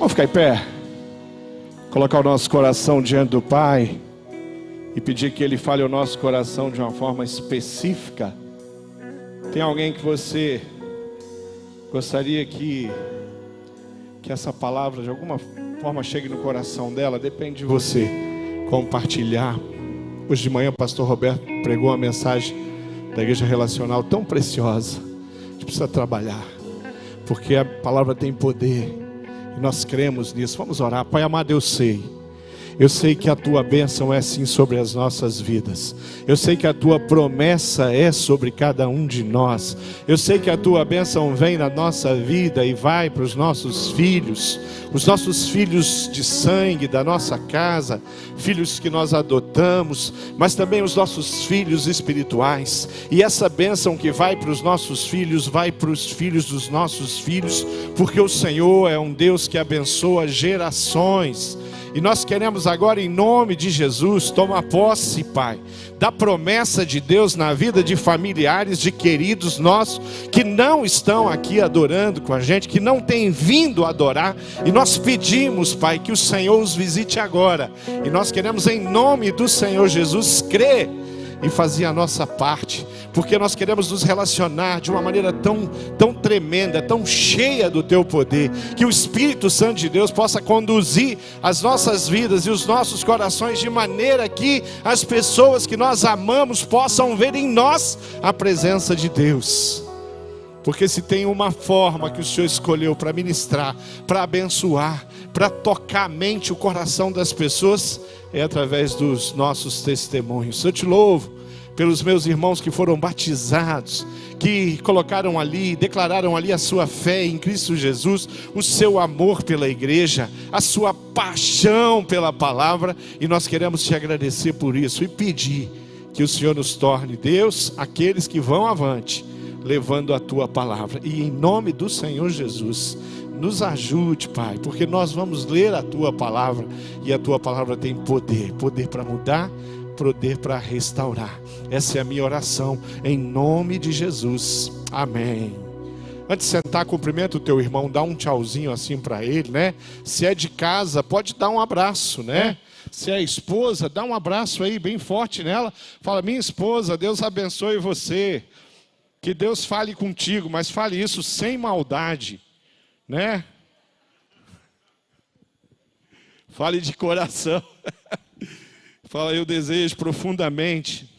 Vamos ficar em pé, colocar o nosso coração diante do Pai e pedir que Ele fale ao nosso coração de uma forma específica. Tem alguém que você gostaria que essa palavra de alguma forma chegue no coração dela? Depende de você compartilhar. Hoje de manhã o pastor Roberto pregou uma mensagem da igreja relacional tão preciosa. A gente precisa trabalhar, porque a palavra tem poder e nós cremos nisso. Vamos orar. Pai amado, eu sei que a Tua bênção é sim sobre as nossas vidas. Eu sei que a Tua promessa é sobre cada um de nós. Eu sei que a Tua bênção vem na nossa vida e vai para os nossos filhos de sangue da nossa casa, filhos que nós adotamos, mas também os nossos filhos espirituais. E essa bênção que vai para os nossos filhos, vai para os filhos dos nossos filhos, porque o Senhor é um Deus que abençoa gerações. E nós queremos agora, em nome de Jesus, tomar posse, Pai, da promessa de Deus na vida de familiares, de queridos nossos, que não estão aqui adorando com a gente, que não têm vindo adorar. E nós pedimos, Pai, que o Senhor os visite agora. E nós queremos, em nome do Senhor Jesus, crer e fazer a nossa parte, porque nós queremos nos relacionar de uma maneira tão tremenda, tão cheia do Teu poder, que o Espírito Santo de Deus possa conduzir as nossas vidas e os nossos corações de maneira que as pessoas que nós amamos possam ver em nós a presença de Deus. Porque se tem uma forma que o Senhor escolheu para ministrar, para abençoar, para tocar a mente, o coração das pessoas, é através dos nossos testemunhos. Eu te louvo pelos meus irmãos que foram batizados, que colocaram ali, declararam ali a sua fé em Cristo Jesus, o seu amor pela igreja, a sua paixão pela palavra, e nós queremos te agradecer por isso e pedir que o Senhor nos torne, Deus, aqueles que vão avante, levando a Tua palavra. E em nome do Senhor Jesus, nos ajude, Pai, porque nós vamos ler a Tua palavra, e a Tua palavra tem poder para mudar, poder para restaurar. Essa é a minha oração, em nome de Jesus, amém. Antes de sentar, cumprimenta o teu irmão, dá um tchauzinho assim para ele, né? Se é de casa, pode dar um abraço, né? Se é esposa, dá um abraço aí bem forte nela, fala: minha esposa, Deus abençoe você, que Deus fale contigo, mas fale isso sem maldade, né? Fale de coração. Fala: eu desejo profundamente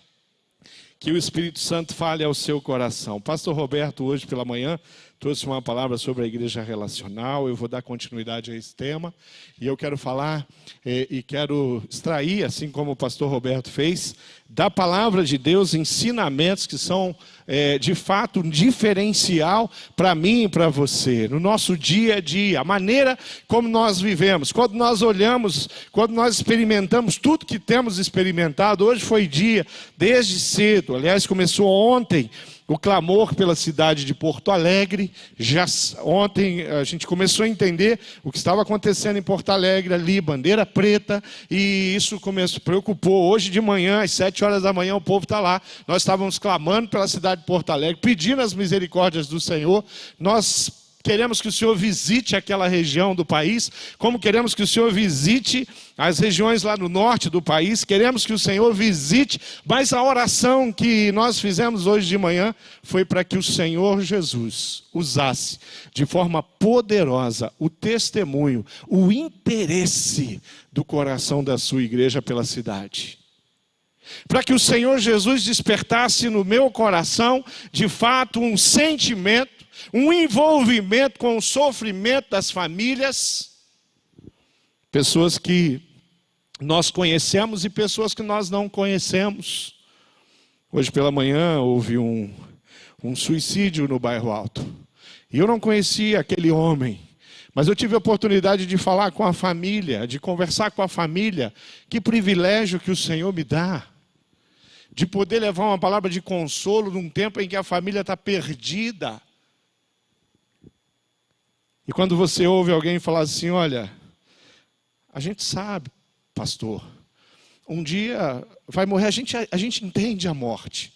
que o Espírito Santo fale ao seu coração. O pastor Roberto, hoje pela manhã, trouxe uma palavra sobre a igreja relacional. Eu vou dar continuidade a esse tema. E eu quero falar e quero extrair, assim como o pastor Roberto fez, da palavra de Deus, ensinamentos que são, de fato, um diferencial para mim e para você, no nosso dia a dia, a maneira como nós vivemos. Quando nós olhamos, quando nós experimentamos tudo que temos experimentado, hoje foi dia, desde cedo, aliás, começou ontem, o clamor pela cidade de Porto Alegre. Já ontem a gente começou a entender o que estava acontecendo em Porto Alegre ali, bandeira preta, e isso preocupou. Hoje de manhã, às 7 horas da manhã, o povo está lá. Nós estávamos clamando pela cidade de Porto Alegre, pedindo as misericórdias do Senhor. Nós queremos que o Senhor visite aquela região do país, como queremos que o Senhor visite as regiões lá no norte do país, queremos que o Senhor visite, mas a oração que nós fizemos hoje de manhã foi para que o Senhor Jesus usasse de forma poderosa o testemunho, o interesse do coração da sua igreja pela cidade. Para que o Senhor Jesus despertasse no meu coração, de fato, um sentimento, um envolvimento com o sofrimento das famílias, pessoas que nós conhecemos e pessoas que nós não conhecemos. Hoje pela manhã houve um suicídio no Bairro Alto, e eu não conhecia aquele homem, mas eu tive a oportunidade de falar com a família, de conversar com a família. Que privilégio que o Senhor me dá, de poder levar uma palavra de consolo num tempo em que a família está perdida. E quando você ouve alguém falar assim: olha, a gente sabe, pastor, um dia vai morrer, a gente entende a morte,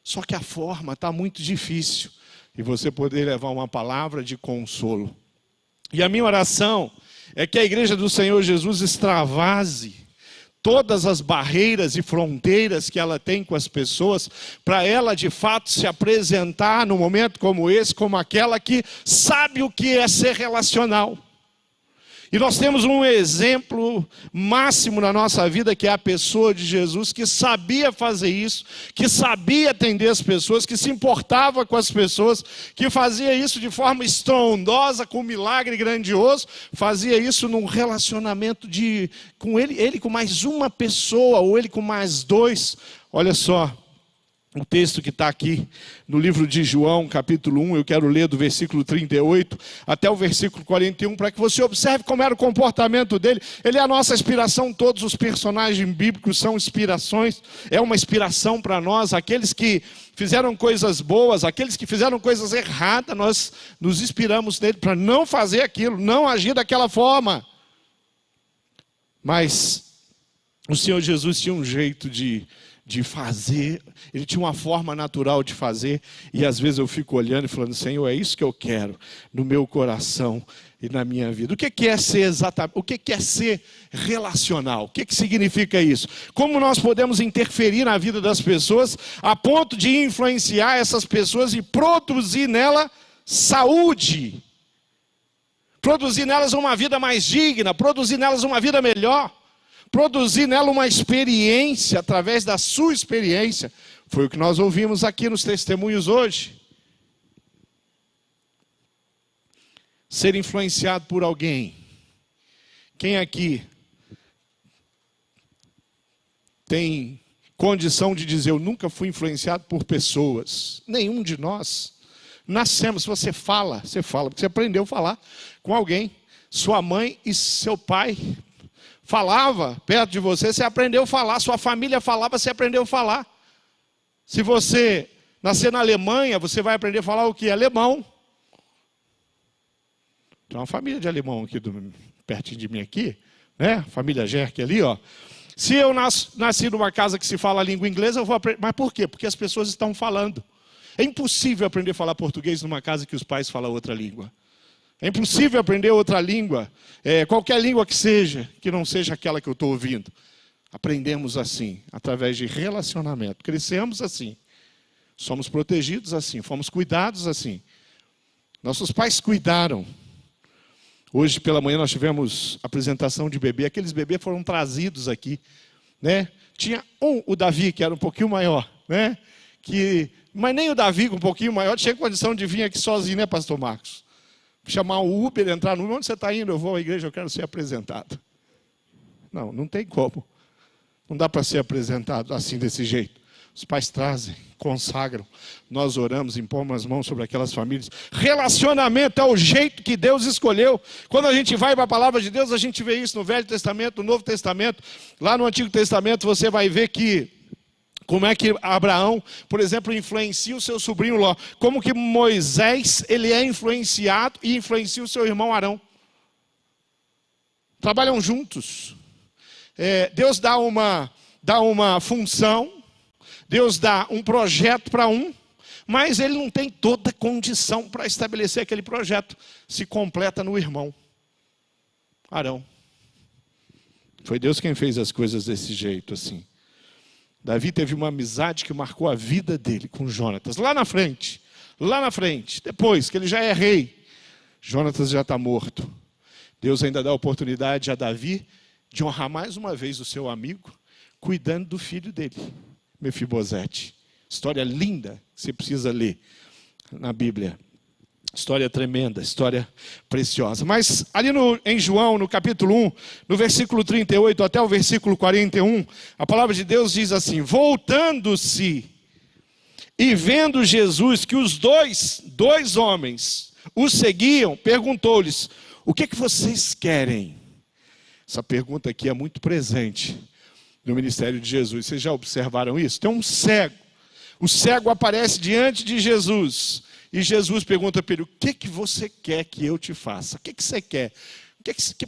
só que a forma está muito difícil. E você poder levar uma palavra de consolo. E a minha oração é que a igreja do Senhor Jesus extravase todas as barreiras e fronteiras que ela tem com as pessoas, para ela de fato se apresentar num momento como esse, como aquela que sabe o que é ser relacional. E nós temos um exemplo máximo na nossa vida, que é a pessoa de Jesus, que sabia fazer isso, que sabia atender as pessoas, que se importava com as pessoas, que fazia isso de forma estrondosa, com um milagre grandioso, fazia isso num relacionamento com ele com mais uma pessoa, ou ele com mais dois. Olha só. O texto que está aqui no livro de João, capítulo 1, eu quero ler do versículo 38 até o versículo 41, para que você observe como era o comportamento dele. Ele é a nossa inspiração, todos os personagens bíblicos são inspirações, é uma inspiração para nós. Aqueles que fizeram coisas boas, aqueles que fizeram coisas erradas, nós nos inspiramos nele para não fazer aquilo, não agir daquela forma. Mas o Senhor Jesus tinha um jeito de fazer, ele tinha uma forma natural de fazer, e às vezes eu fico olhando e falando: Senhor, é isso que eu quero no meu coração e na minha vida. O que é ser exatamente? O que é ser relacional? O que significa isso? Como nós podemos interferir na vida das pessoas a ponto de influenciar essas pessoas e produzir nela saúde, produzir nelas uma vida mais digna, produzir nelas uma vida melhor, produzir nela uma experiência, através da sua experiência. Foi o que nós ouvimos aqui nos testemunhos hoje. Ser influenciado por alguém. Quem aqui tem condição de dizer: eu nunca fui influenciado por pessoas? Nenhum de nós. Nascemos, você fala porque você aprendeu a falar com alguém. Sua mãe e seu pai falava perto de você, você aprendeu a falar. Sua família falava, você aprendeu a falar. Se você nascer na Alemanha, você vai aprender a falar o que? Alemão. Tem uma família de alemão aqui, pertinho de mim aqui, né? Família Gerke ali, ó. Se eu nasci numa casa que se fala a língua inglesa, eu vou aprender. Mas por quê? Porque as pessoas estão falando. É impossível aprender a falar português numa casa que os pais falam outra língua. É impossível aprender outra língua, qualquer língua que seja, que não seja aquela que eu estou ouvindo. Aprendemos assim, através de relacionamento. Crescemos assim. Somos protegidos assim, fomos cuidados assim. Nossos pais cuidaram. Hoje pela manhã nós tivemos apresentação de bebê. Aqueles bebês foram trazidos aqui, né? Tinha o Davi, que era um pouquinho maior, né? Mas nem o Davi, com um pouquinho maior, tinha condição de vir aqui sozinho, né, pastor Marcos? Chamar o Uber, entrar no Uber: onde você está indo? Eu vou à igreja, eu quero ser apresentado. Não tem como. Não dá para ser apresentado assim, desse jeito. Os pais trazem, consagram, nós oramos, impomos as mãos sobre aquelas famílias. Relacionamento é o jeito que Deus escolheu. Quando a gente vai para a palavra de Deus, a gente vê isso no Velho Testamento, no Novo Testamento. Lá no Antigo Testamento você vai ver como é que Abraão, por exemplo, influencia o seu sobrinho Ló. Como que Moisés, ele é influenciado e influencia o seu irmão Arão. Trabalham juntos. Deus dá uma função, Deus dá um projeto para um, mas ele não tem toda a condição para estabelecer aquele projeto. Se completa no irmão Arão. Foi Deus quem fez as coisas desse jeito assim. Davi teve uma amizade que marcou a vida dele com Jonatas. Lá na frente, depois que ele já é rei, Jonatas já está morto. Deus ainda dá a oportunidade a Davi de honrar mais uma vez o seu amigo, cuidando do filho dele, Mefibosete. História linda que você precisa ler na Bíblia. História tremenda, história preciosa. Mas ali em João, no capítulo 1, no versículo 38 até o versículo 41, a palavra de Deus diz assim: voltando-se e vendo Jesus que os dois homens o seguiam, perguntou-lhes: o que vocês querem? Essa pergunta aqui é muito presente no ministério de Jesus. Vocês já observaram isso? Tem um cego. O cego aparece diante de Jesus. E Jesus pergunta para ele: o que você quer que eu te faça? O que você quer?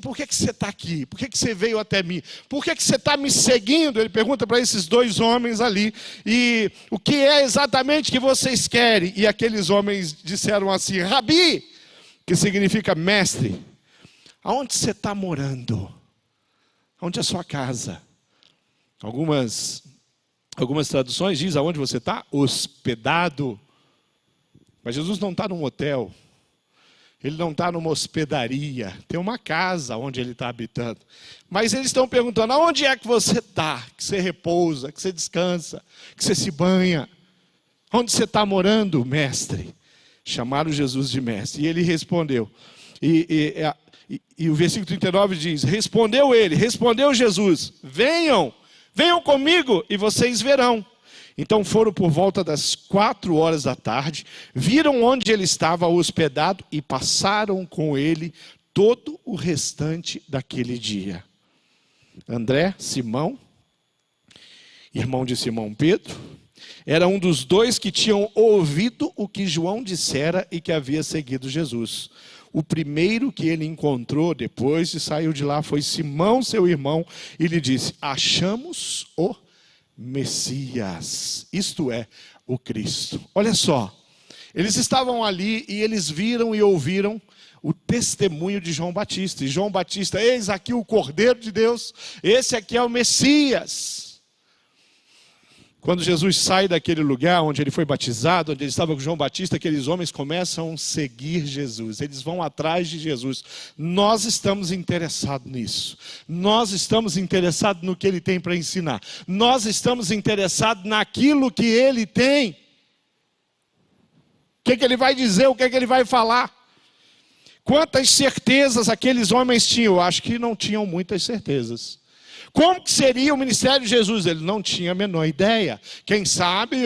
Por que você está aqui? Por que você veio até mim? Por que você está me seguindo? Ele pergunta para esses dois homens ali. E o que é exatamente que vocês querem? E aqueles homens disseram assim: Rabi, que significa mestre. Aonde você está morando? Onde é a sua casa? Algumas traduções dizem aonde você está hospedado. Mas Jesus não está num hotel. Ele não está numa hospedaria. Tem uma casa onde ele está habitando. Mas eles estão perguntando, aonde é que você está? Que você repousa, que você descansa, que você se banha. Onde você está morando, mestre? Chamaram Jesus de mestre. E ele respondeu. E o versículo 39 diz, respondeu Jesus, venham comigo e vocês verão. Então foram por volta das 4 da tarde, viram onde ele estava hospedado e passaram com ele todo o restante daquele dia. André, Simão, irmão de Simão Pedro, era um dos dois que tinham ouvido o que João dissera e que havia seguido Jesus. O primeiro que ele encontrou depois de saiu de lá foi Simão, seu irmão, e lhe disse, achamos o Messias, isto é, o Cristo. Olha só, eles estavam ali e eles viram e ouviram o testemunho de João Batista. E João Batista, eis aqui o Cordeiro de Deus, esse aqui é o Messias. Quando Jesus sai daquele lugar onde ele foi batizado, onde ele estava com João Batista, aqueles homens começam a seguir Jesus. Eles vão atrás de Jesus. Nós estamos interessados nisso. Nós estamos interessados no que ele tem para ensinar. Nós estamos interessados naquilo que ele tem. O que ele vai dizer, o que ele vai falar. Quantas certezas aqueles homens tinham? Eu acho que não tinham muitas certezas. Como que seria o ministério de Jesus? Ele não tinha a menor ideia. Quem sabe,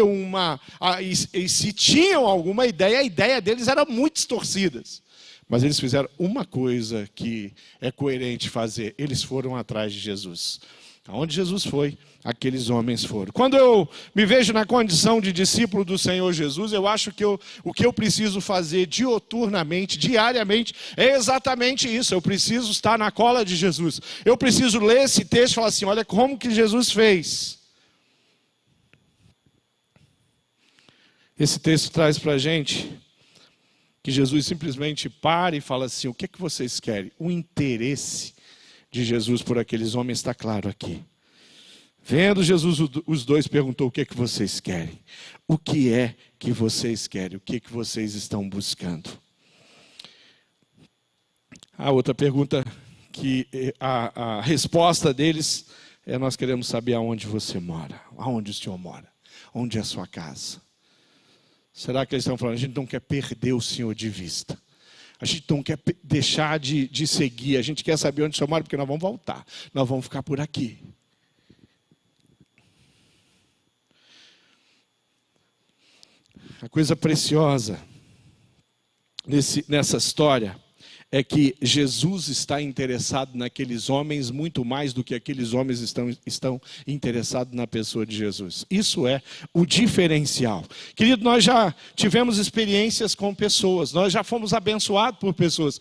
e se tinham alguma ideia, a ideia deles era muito distorcida. Mas eles fizeram uma coisa que é coerente fazer. Eles foram atrás de Jesus. Aonde Jesus foi, aqueles homens foram. Quando eu me vejo na condição de discípulo do Senhor Jesus, eu acho que o que eu preciso fazer dioturnamente, diariamente, é exatamente isso. Eu preciso estar na cola de Jesus. Eu preciso ler esse texto e falar assim, olha como que Jesus fez. Esse texto traz para a gente que Jesus simplesmente para e fala assim, o que é que vocês querem? O interesse de Jesus por aqueles homens está claro aqui. Vendo Jesus, os dois perguntou, o que é que vocês querem? O que é que vocês querem? O que é que vocês estão buscando? A outra pergunta, que a resposta deles é, nós queremos saber aonde você mora. Aonde o senhor mora? Onde é a sua casa? Será que eles estão falando, a gente não quer perder o Senhor de vista? A gente não quer deixar de seguir, a gente quer saber onde o Senhor mora, porque nós vamos voltar, nós vamos ficar por aqui. A coisa preciosa nessa história é que Jesus está interessado naqueles homens muito mais do que aqueles homens estão interessados na pessoa de Jesus. Isso é o diferencial. Querido, nós já tivemos experiências com pessoas, nós já fomos abençoados por pessoas,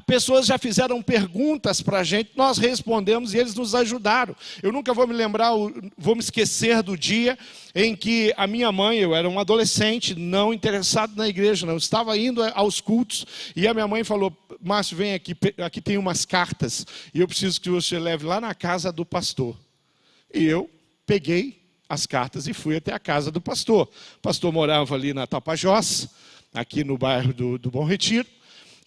pessoas já fizeram perguntas para a gente, nós respondemos e eles nos ajudaram. Eu nunca vou me esquecer do dia em que a minha mãe, eu era um adolescente, não interessado na igreja, não estava indo aos cultos, e a minha mãe falou, Márcio, vem aqui tem umas cartas, e eu preciso que você leve lá na casa do pastor. E eu peguei as cartas e fui até a casa do pastor. O pastor morava ali na Tapajós, aqui no bairro do Bom Retiro.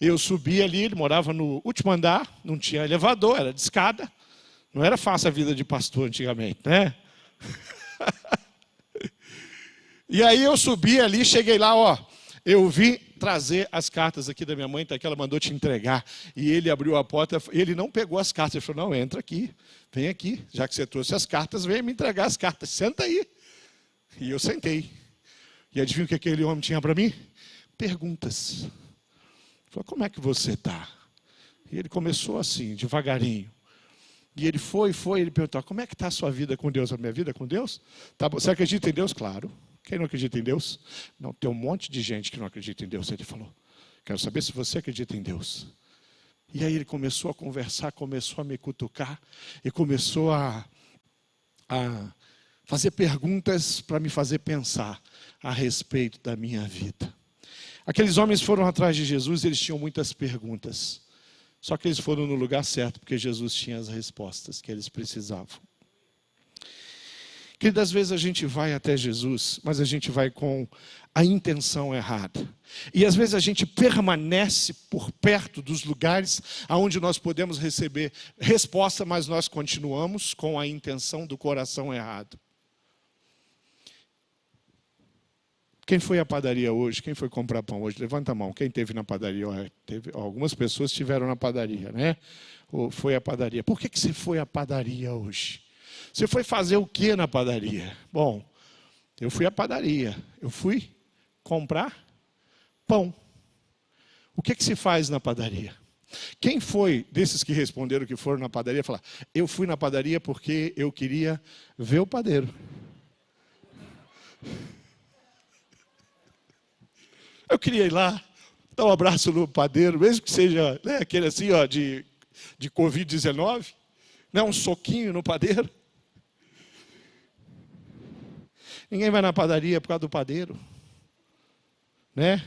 Eu subi ali, ele morava no último andar, não tinha elevador, era de escada. Não era fácil a vida de pastor antigamente, né? E aí eu subi ali, cheguei lá, eu vim trazer as cartas aqui da minha mãe, que ela mandou te entregar. E ele abriu a porta, ele não pegou as cartas, ele falou, não, entra aqui, vem aqui, já que você trouxe as cartas, vem me entregar as cartas, senta aí. E eu sentei. E adivinha o que aquele homem tinha para mim? Perguntas. Ele falou, como é que você está? E ele começou assim, devagarinho. E ele ele perguntou, como é que está a sua vida com Deus? A minha vida com Deus? Tá bom. Você acredita em Deus? Claro. Quem não acredita em Deus? Não, tem um monte de gente que não acredita em Deus. Ele falou, quero saber se você acredita em Deus. E aí ele começou a conversar, começou a me cutucar, e começou a fazer perguntas para me fazer pensar a respeito da minha vida. Aqueles homens foram atrás de Jesus, eles tinham muitas perguntas. Só que eles foram no lugar certo, porque Jesus tinha as respostas que eles precisavam. Que das vezes a gente vai até Jesus, mas a gente vai com a intenção errada. E às vezes a gente permanece por perto dos lugares onde nós podemos receber resposta, mas nós continuamos com a intenção do coração errado. Quem foi à padaria hoje? Quem foi comprar pão hoje? Levanta a mão. Quem esteve na padaria? Algumas pessoas estiveram na padaria, né? Ou foi à padaria. Por que você foi à padaria hoje? Você foi fazer o que na padaria? Bom, eu fui à padaria. Eu fui comprar pão. O que se faz na padaria? Quem foi desses que responderam que foram na padaria falar: eu fui na padaria porque eu queria ver o padeiro? Eu queria ir lá, dar um abraço no padeiro, mesmo que seja, né, aquele assim, ó, de Covid-19, né, um soquinho no padeiro. Ninguém vai na padaria por causa do padeiro, né?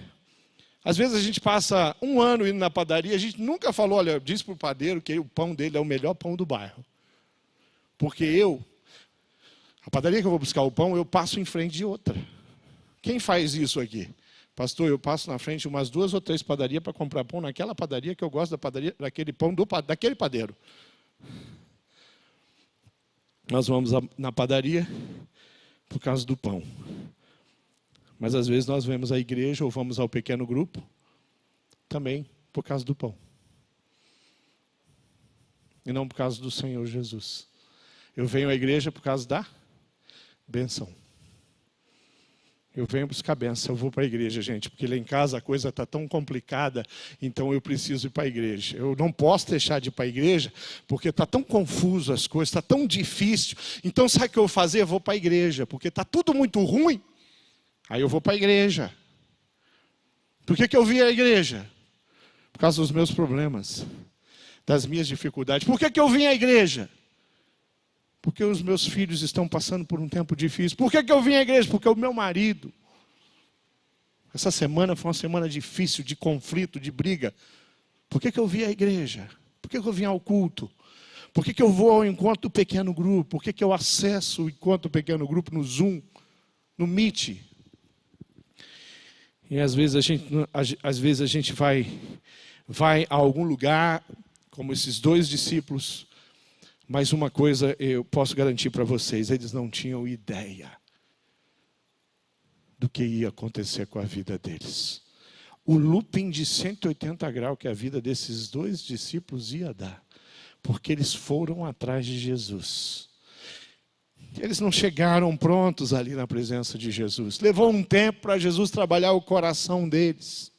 Às vezes a gente passa um ano indo na padaria, a gente nunca falou, olha, disse para o padeiro que o pão dele é o melhor pão do bairro. Porque a padaria que eu vou buscar o pão, eu passo em frente de outra. Quem faz isso aqui? Pastor, eu passo na frente umas 2 ou 3 padarias para comprar pão naquela padaria que eu gosto da padaria, daquele pão daquele padeiro. Nós vamos na padaria por causa do pão. Mas às vezes nós vamos à igreja ou vamos ao pequeno grupo também por causa do pão. E não por causa do Senhor Jesus. Eu venho à igreja por causa da bênção. Eu venho buscar bênção, eu vou para a igreja, gente, porque lá em casa a coisa está tão complicada, então eu preciso ir para a igreja. Eu não posso deixar de ir para a igreja, porque está tão confuso as coisas, está tão difícil. Então sabe o que eu vou fazer? Eu vou para a igreja, porque está tudo muito ruim. Aí eu vou para a igreja. Por que eu vim à igreja? Por causa dos meus problemas, das minhas dificuldades. Por que eu vim à igreja? Porque os meus filhos estão passando por um tempo difícil. Por que eu vim à igreja? Porque o meu marido. Essa semana foi uma semana difícil, de conflito, de briga. Por que eu vim à igreja? Por que eu vim ao culto? Por que eu vou ao encontro do pequeno grupo? Por que eu acesso o encontro do pequeno grupo no Zoom, no Meet? E às vezes a gente vai a algum lugar, como esses 2 discípulos. Mas uma coisa eu posso garantir para vocês, eles não tinham ideia do que ia acontecer com a vida deles. O looping de 180 graus que a vida desses 2 discípulos ia dar, porque eles foram atrás de Jesus. Eles não chegaram prontos ali na presença de Jesus. Levou um tempo para Jesus trabalhar o coração deles.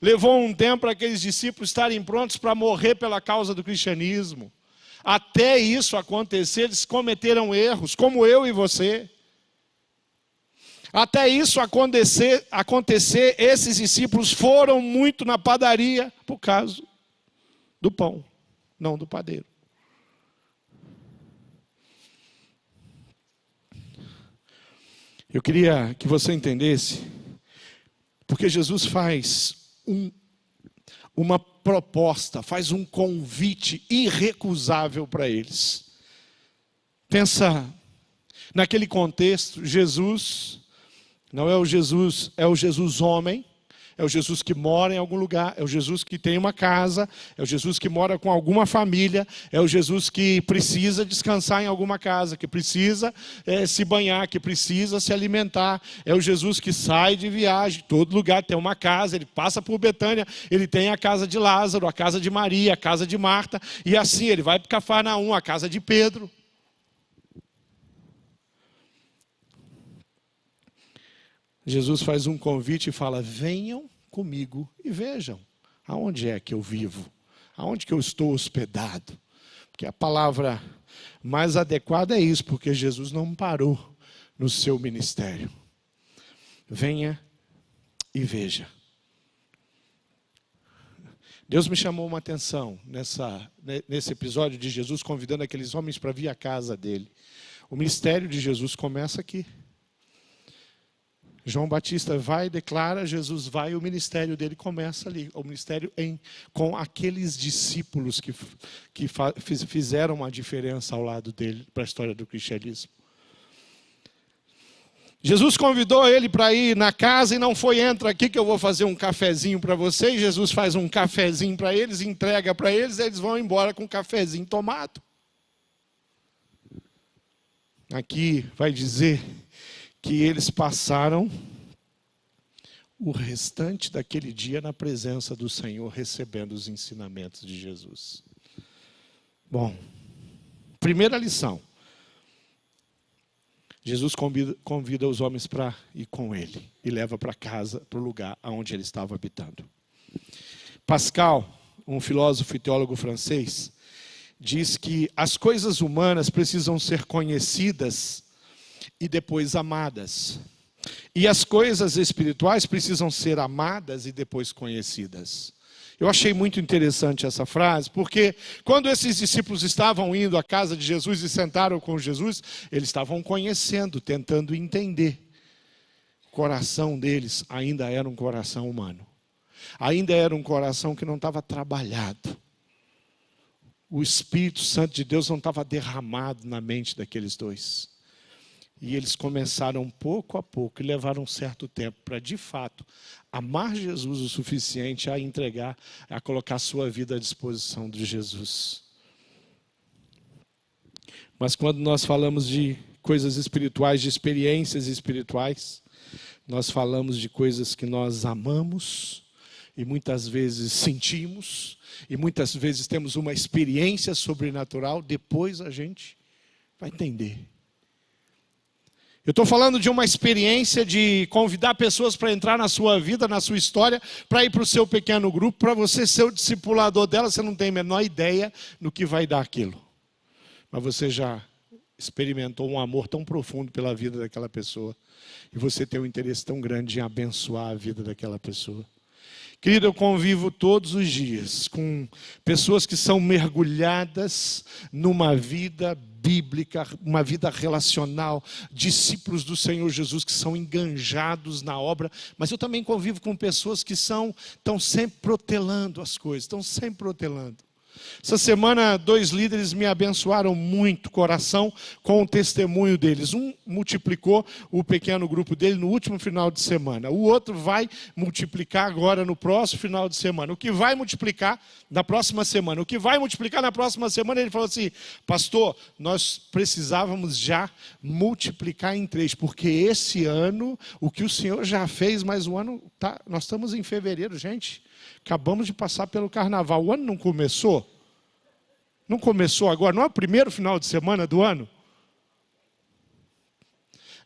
Levou um tempo para aqueles discípulos estarem prontos para morrer pela causa do cristianismo. Até isso acontecer, eles cometeram erros, como eu e você. Até isso acontecer, esses discípulos foram muito na padaria por causa do pão, não do padeiro. Eu queria que você entendesse, porque Jesus faz uma proposta, faz um convite irrecusável para eles. Pensa naquele contexto, Jesus não é o Jesus, é o Jesus homem, é o Jesus que mora em algum lugar, é o Jesus que tem uma casa, é o Jesus que mora com alguma família, é o Jesus que precisa descansar em alguma casa, que precisa se banhar, que precisa se alimentar, é o Jesus que sai de viagem, todo lugar tem uma casa, ele passa por Betânia, ele tem a casa de Lázaro, a casa de Maria, a casa de Marta, e assim ele vai para Cafarnaum, a casa de Pedro. Jesus faz um convite e fala: venham comigo e vejam aonde é que eu vivo, aonde que eu estou hospedado. Porque a palavra mais adequada é isso, porque Jesus não parou no seu ministério. Venha e veja. Deus me chamou uma atenção nesse episódio de Jesus convidando aqueles homens para vir à casa dele. O ministério de Jesus começa aqui. João Batista vai, declara, Jesus vai, o ministério dele começa ali. O ministério com aqueles discípulos que fizeram uma diferença ao lado dele para a história do cristianismo. Jesus convidou ele para ir na casa e não foi: entra aqui que eu vou fazer um cafezinho para vocês. Jesus faz um cafezinho para eles, entrega para eles, eles vão embora com o cafezinho tomado. Aqui vai dizer que eles passaram o restante daquele dia na presença do Senhor, recebendo os ensinamentos de Jesus. Bom, primeira lição. Jesus convida os homens para ir com ele e leva para casa, para o lugar onde ele estava habitando. Pascal, um filósofo e teólogo francês, diz que as coisas humanas precisam ser conhecidas e depois amadas. E as coisas espirituais precisam ser amadas e depois conhecidas. Eu achei muito interessante essa frase, porque quando esses discípulos estavam indo à casa de Jesus e sentaram com Jesus, eles estavam conhecendo, tentando entender. O coração deles ainda era um coração humano. Ainda era um coração que não estava trabalhado. O Espírito Santo de Deus não estava derramado na mente daqueles dois. E eles começaram pouco a pouco e levaram um certo tempo para, de fato, amar Jesus o suficiente a entregar, a colocar sua vida à disposição de Jesus. Mas quando nós falamos de coisas espirituais, de experiências espirituais, nós falamos de coisas que nós amamos e muitas vezes sentimos, e muitas vezes temos uma experiência sobrenatural, depois a gente vai entender. Eu estou falando de uma experiência de convidar pessoas para entrar na sua vida, na sua história, para ir para o seu pequeno grupo, para você ser o discipulador dela. Você não tem a menor ideia no que vai dar aquilo. Mas você já experimentou um amor tão profundo pela vida daquela pessoa. E você tem um interesse tão grande em abençoar a vida daquela pessoa. Querido, eu convivo todos os dias com pessoas que são mergulhadas numa vida bíblica, uma vida relacional, discípulos do Senhor Jesus que são enganjados na obra, mas eu também convivo com pessoas que estão sempre protelando as coisas, estão sempre protelando. Essa semana, 2 líderes me abençoaram muito o coração com o testemunho deles. Um multiplicou o pequeno grupo dele no último final de semana. O outro vai multiplicar agora no próximo final de semana. O que vai multiplicar na próxima semana? O que vai multiplicar na próxima semana? Ele falou assim: pastor, nós precisávamos já multiplicar em 3, porque esse ano, o que o Senhor já fez, mas o ano, nós estamos em fevereiro, gente. Acabamos de passar pelo carnaval. O ano não começou? Não começou agora? Não é o primeiro final de semana do ano?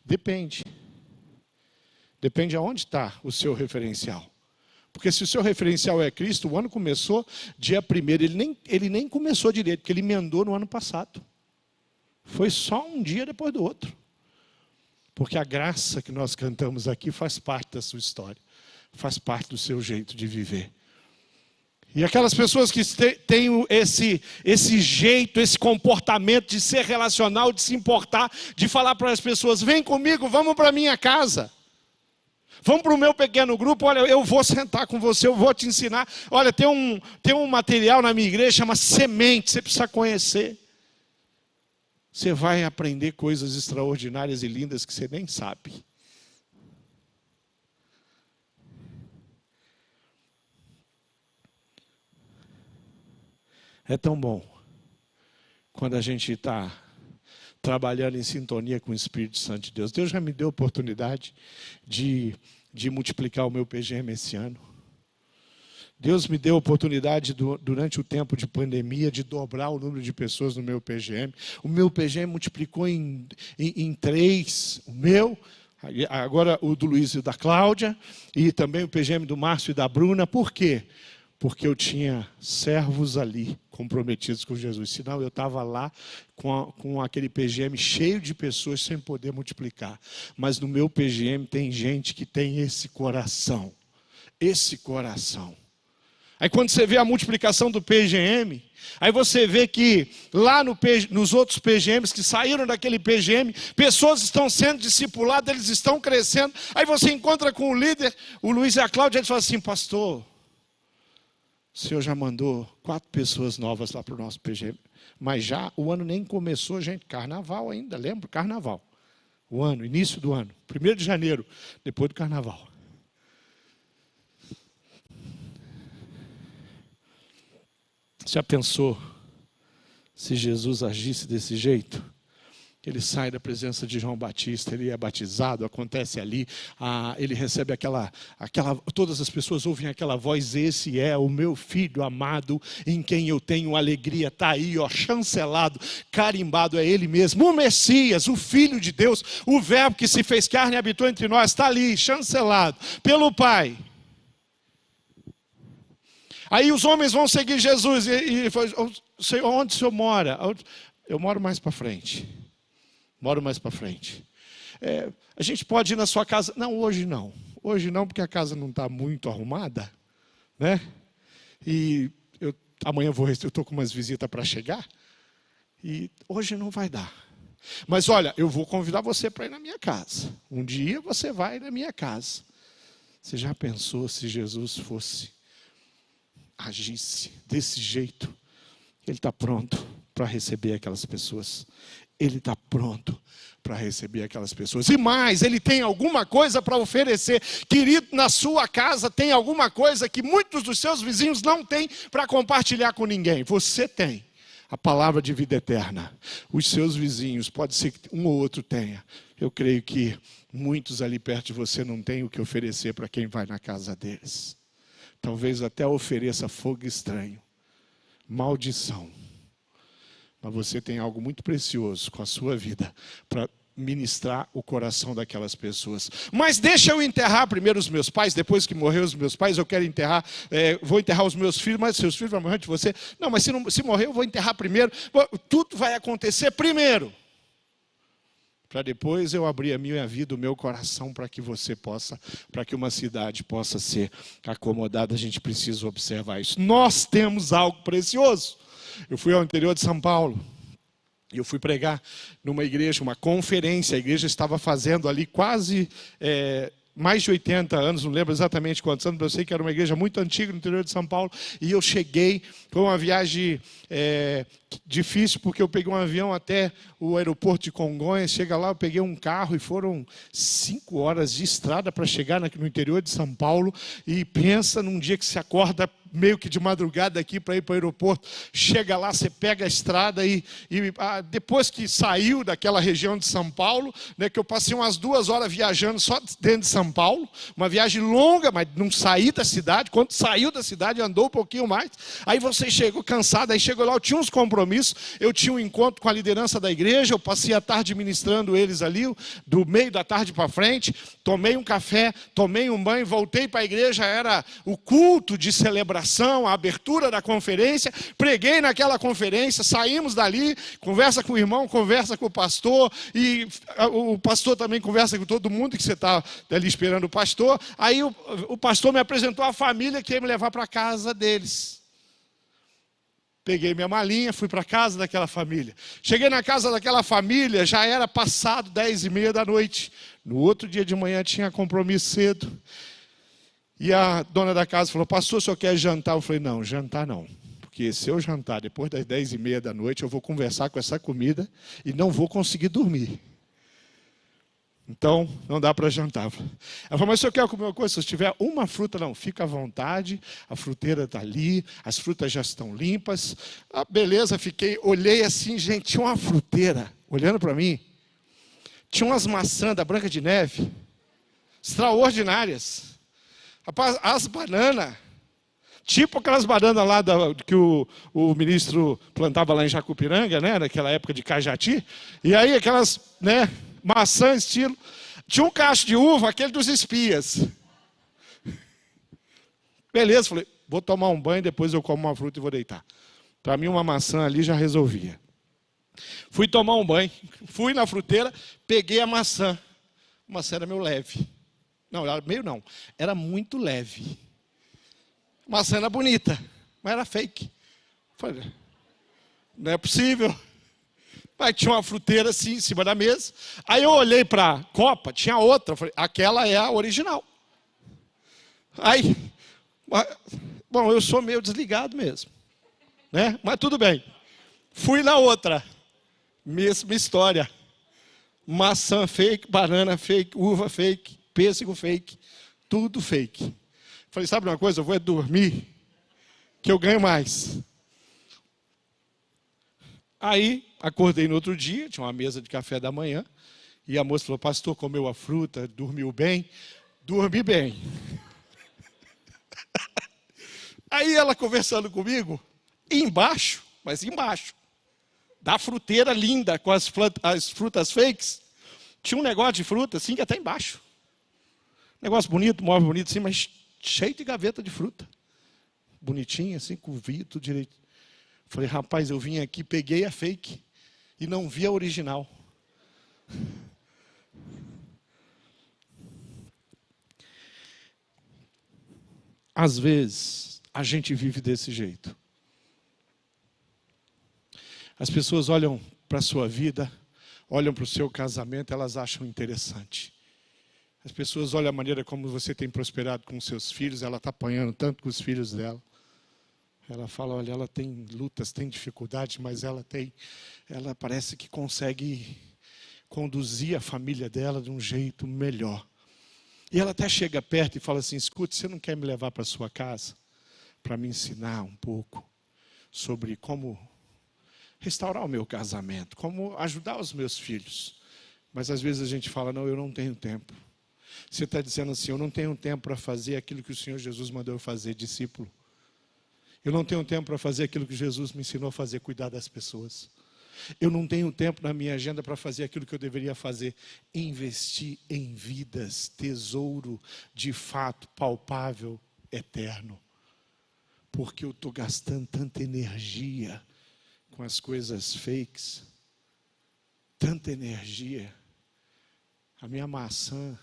Depende. Depende aonde está o seu referencial. Porque se o seu referencial é Cristo, o ano começou dia 1º. Ele nem começou direito, porque ele emendou no ano passado. Foi só um dia depois do outro. Porque a graça que nós cantamos aqui faz parte da sua história. Faz parte do seu jeito de viver. E aquelas pessoas que têm esse jeito, esse comportamento de ser relacional, de se importar, de falar para as pessoas: vem comigo, vamos para a minha casa. Vamos para o meu pequeno grupo, olha, eu vou sentar com você, eu vou te ensinar. Olha, tem um material na minha igreja, chama Semente, você precisa conhecer. Você vai aprender coisas extraordinárias e lindas que você nem sabe. É tão bom quando a gente está trabalhando em sintonia com o Espírito Santo de Deus. Deus já me deu a oportunidade de multiplicar o meu PGM esse ano. Deus me deu a oportunidade, durante o tempo de pandemia, de dobrar o número de pessoas no meu PGM. O meu PGM multiplicou em 3, o meu, agora o do Luiz e o da Cláudia, e também o PGM do Márcio e da Bruna. Por quê? Porque eu tinha servos ali comprometidos com Jesus. Senão eu estava lá com aquele PGM cheio de pessoas sem poder multiplicar. Mas no meu PGM tem gente que tem esse coração. Esse coração. Aí quando você vê a multiplicação do PGM, aí você vê que lá nos outros PGMs que saíram daquele PGM, pessoas estão sendo discipuladas, eles estão crescendo. Aí você encontra com o líder, o Luiz e a Cláudia, eles falam assim: pastor, o senhor já mandou 4 pessoas novas lá para o nosso PGM. Mas já o ano nem começou, gente, carnaval ainda, lembra? Carnaval. O ano, início do ano, 1º de janeiro, depois do carnaval. Já pensou se Jesus agisse desse jeito? Ele sai da presença de João Batista, ele é batizado, acontece ali, ele recebe todas as pessoas ouvem aquela voz: esse é o meu filho amado, em quem eu tenho alegria. Está aí, ó, chancelado, carimbado, é ele mesmo, o Messias, o Filho de Deus, o Verbo que se fez carne e habitou entre nós, está ali, chancelado pelo Pai. Aí os homens vão seguir Jesus e onde o senhor mora? Eu moro mais para frente. Moro mais para frente. A gente pode ir na sua casa? Não, hoje não. Hoje não, porque a casa não está muito arrumada, né? E amanhã eu estou com umas visitas para chegar. E hoje não vai dar. Mas olha, eu vou convidar você para ir na minha casa. Um dia você vai na minha casa. Você já pensou se Jesus agisse desse jeito? Ele está pronto para receber aquelas pessoas. Ele está pronto para receber aquelas pessoas. E mais, ele tem alguma coisa para oferecer. Querido, na sua casa tem alguma coisa que muitos dos seus vizinhos não têm para compartilhar com ninguém. Você tem a palavra de vida eterna. Os seus vizinhos, pode ser que um ou outro tenha. Eu creio que muitos ali perto de você não têm o que oferecer para quem vai na casa deles. Talvez até ofereça fogo estranho, maldição. Mas você tem algo muito precioso com a sua vida para ministrar o coração daquelas pessoas. Mas deixa eu enterrar primeiro os meus pais. Depois que morrer os meus pais, eu quero enterrar, vou enterrar os meus filhos, mas seus filhos vão morrer antes de você. Não, mas se morrer, eu vou enterrar primeiro. Tudo vai acontecer primeiro, para depois eu abrir a minha vida, o meu coração, para que para que uma cidade possa ser acomodada. A gente precisa observar isso. Nós temos algo precioso. Eu fui ao interior de São Paulo e eu fui pregar numa igreja, uma conferência. A igreja estava fazendo ali quase mais de 80 anos, não lembro exatamente quantos anos, mas eu sei que era uma igreja muito antiga no interior de São Paulo. E eu cheguei, foi uma viagem difícil, porque eu peguei um avião até o aeroporto de Congonhas. Chega lá, eu peguei um carro e foram 5 horas de estrada para chegar no interior de São Paulo. E pensa num dia que se acorda meio que de madrugada aqui para ir para o aeroporto. Chega lá, você pega a estrada e depois que saiu daquela região de São Paulo, né, que eu passei umas 2 horas viajando só dentro de São Paulo, uma viagem longa, mas não saí da cidade. Quando saiu da cidade, andou um pouquinho mais. Aí você chegou cansado, aí chegou lá, eu tinha uns compromissos, eu tinha um encontro com a liderança da igreja, eu passei a tarde ministrando eles ali, do meio da tarde para frente, tomei um café, tomei um banho, voltei para a igreja, era o culto de celebração, a abertura da conferência, preguei naquela conferência, saímos dali, conversa com o irmão, conversa com o pastor, e o pastor também conversa com todo mundo, que você está ali esperando o pastor. Aí o pastor me apresentou a família que ia me levar para a casa deles. Peguei minha malinha, fui para a casa daquela família. Cheguei na casa daquela família, já era passado 10h30 da noite. No outro dia de manhã tinha compromisso cedo. E a dona da casa falou: pastor, o senhor quer jantar? Eu falei: não, jantar não. Porque se eu jantar depois das 10h30 da noite, eu vou conversar com essa comida e não vou conseguir dormir. Então, não dá para jantar. Ela falou: mas o senhor quer comer uma coisa? Se tiver uma fruta, não, fica à vontade, a fruteira está ali, as frutas já estão limpas. Ah, beleza, olhei assim, gente, tinha uma fruteira, olhando para mim, tinha umas maçãs da Branca de Neve, extraordinárias. Rapaz, as bananas, tipo aquelas bananas lá que o ministro plantava lá em Jacupiranga, né, naquela época de Cajati. E aí aquelas, né, maçã estilo. Tinha um cacho de uva, aquele dos espias. Beleza, falei: vou tomar um banho, depois eu como uma fruta e vou deitar. Para mim, uma maçã ali já resolvia. Fui tomar um banho, fui na fruteira, peguei a maçã. A maçã era meio leve. Não, era meio não, era muito leve. Maçã era bonita, mas era fake. Falei, não é possível. Mas tinha uma fruteira assim em cima da mesa. Aí eu olhei para a copa, tinha outra. Falei, aquela é a original. Aí, bom, eu sou meio desligado mesmo, né? Mas tudo bem. Fui na outra. Mesma história. Maçã fake, banana fake, uva fake, pêssego fake. Tudo fake. Falei, sabe uma coisa? Eu vou dormir, que eu ganho mais. Aí, acordei no outro dia, tinha uma mesa de café da manhã, e a moça falou, pastor, comeu a fruta, dormiu bem? Dormi bem. Aí ela conversando comigo, embaixo, mas embaixo, da fruteira linda, com as frutas fakes, tinha um negócio de fruta, assim, que até embaixo. Negócio bonito, móvel bonito, assim, mas cheio de gaveta de fruta. Bonitinho, assim, com o vidro, tudo direito. Falei, rapaz, eu vim aqui, peguei a fake e não vi a original. Às vezes, a gente vive desse jeito. As pessoas olham para a sua vida, olham para o seu casamento, elas acham interessante. As pessoas olham a maneira como você tem prosperado com seus filhos, ela está apanhando tanto com os filhos dela. Ela fala, olha, ela tem lutas, tem dificuldades, mas ela parece que consegue conduzir a família dela de um jeito melhor. E ela até chega perto e fala assim, escute, você não quer me levar para a sua casa? Para me ensinar um pouco sobre como restaurar o meu casamento, como ajudar os meus filhos. Mas às vezes a gente fala, não, eu não tenho tempo. Você está dizendo assim, eu não tenho tempo para fazer aquilo que o Senhor Jesus mandou eu fazer, discípulo. Eu não tenho tempo para fazer aquilo que Jesus me ensinou a fazer, cuidar das pessoas. Eu não tenho tempo na minha agenda para fazer aquilo que eu deveria fazer, investir em vidas, tesouro de fato palpável, eterno. Porque eu estou gastando tanta energia com as coisas fakes, tanta energia. A minha maçã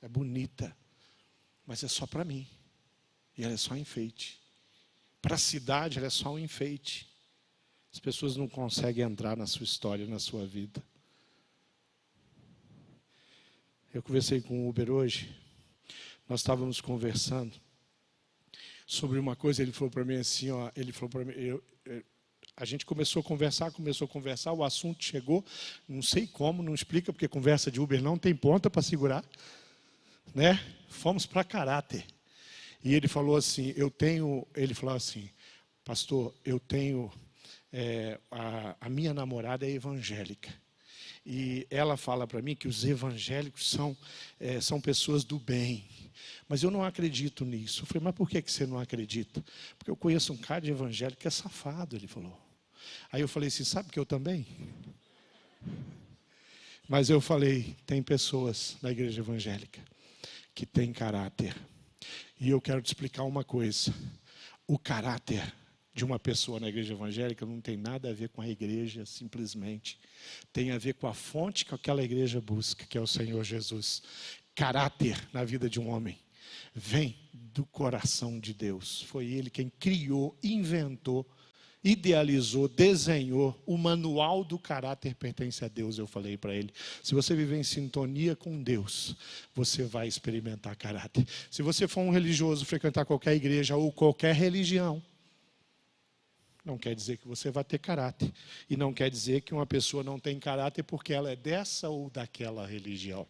é bonita, mas é só para mim. E ela é só enfeite. Para a cidade, ela é só um enfeite. As pessoas não conseguem entrar na sua história, na sua vida. Eu conversei com o Uber hoje. Nós estávamos conversando sobre uma coisa. Ele falou para mim assim, ó, ele falou para mim, a gente começou a conversar, o assunto chegou, não sei como, não explica, porque conversa de Uber não tem ponta para segurar, né? Fomos para caráter. E ele falou assim, ele falou assim, pastor, eu tenho, a minha namorada é evangélica. E ela fala para mim que os evangélicos são pessoas do bem. Mas eu não acredito nisso. Eu falei, mas por que você não acredita? Porque eu conheço um cara de evangélico que é safado, ele falou. Aí eu falei assim, sabe que eu também? Mas eu falei, tem pessoas na igreja evangélica que têm caráter. E eu quero te explicar uma coisa. O caráter de uma pessoa na igreja evangélica não tem nada a ver com a igreja, simplesmente. Tem a ver com a fonte que aquela igreja busca, que é o Senhor Jesus. Caráter na vida de um homem vem do coração de Deus. Foi Ele quem criou, inventou, idealizou, desenhou. O manual do caráter pertence a Deus, eu falei para ele. Se você viver em sintonia com Deus, você vai experimentar caráter. Se você for um religioso, frequentar qualquer igreja ou qualquer religião, não quer dizer que você vai ter caráter. E não quer dizer que uma pessoa não tem caráter porque ela é dessa ou daquela religião.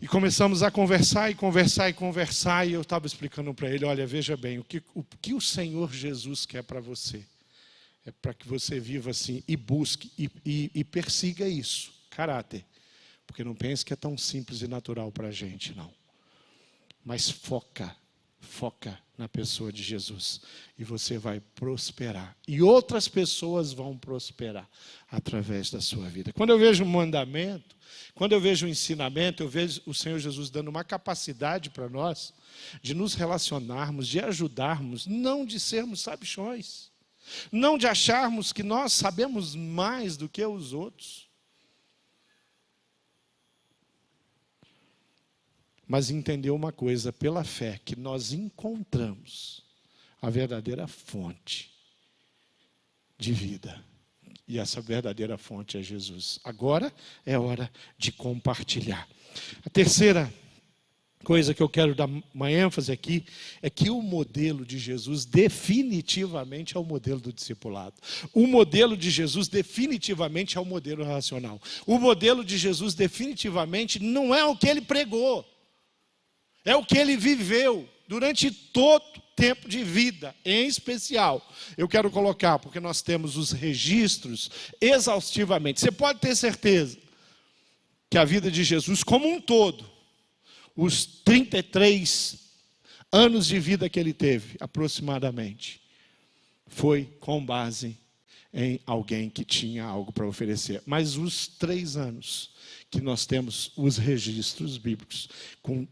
E começamos a conversar, e eu estava explicando para ele, olha, veja bem, o que o Senhor Jesus quer para você? É para que você viva assim, e busque, e persiga isso, caráter. Porque não pense que é tão simples e natural para a gente, não. Mas foca na pessoa de Jesus, e você vai prosperar. E outras pessoas vão prosperar através da sua vida. Quando eu vejo um mandamento, quando eu vejo um ensinamento, eu vejo o Senhor Jesus dando uma capacidade para nós de nos relacionarmos, de ajudarmos, não de sermos sabichões, não de acharmos que nós sabemos mais do que os outros. mas entendeu uma coisa, pela fé, que nós encontramos a verdadeira fonte de vida. E essa verdadeira fonte é Jesus. Agora é hora de compartilhar. A terceira coisa que eu quero dar uma ênfase aqui é que o modelo de Jesus definitivamente é o modelo do discipulado. O modelo de Jesus definitivamente é o modelo racional. O modelo de Jesus definitivamente não é o que ele pregou, é o que ele viveu durante todo o tempo de vida. Em especial, eu quero colocar, porque nós temos os registros exaustivamente. Você pode ter certeza que a vida de Jesus como um todo, os 33 anos de vida que ele teve, aproximadamente, foi com base em alguém que tinha algo para oferecer. Mas os 3 anos que nós temos os registros bíblicos, com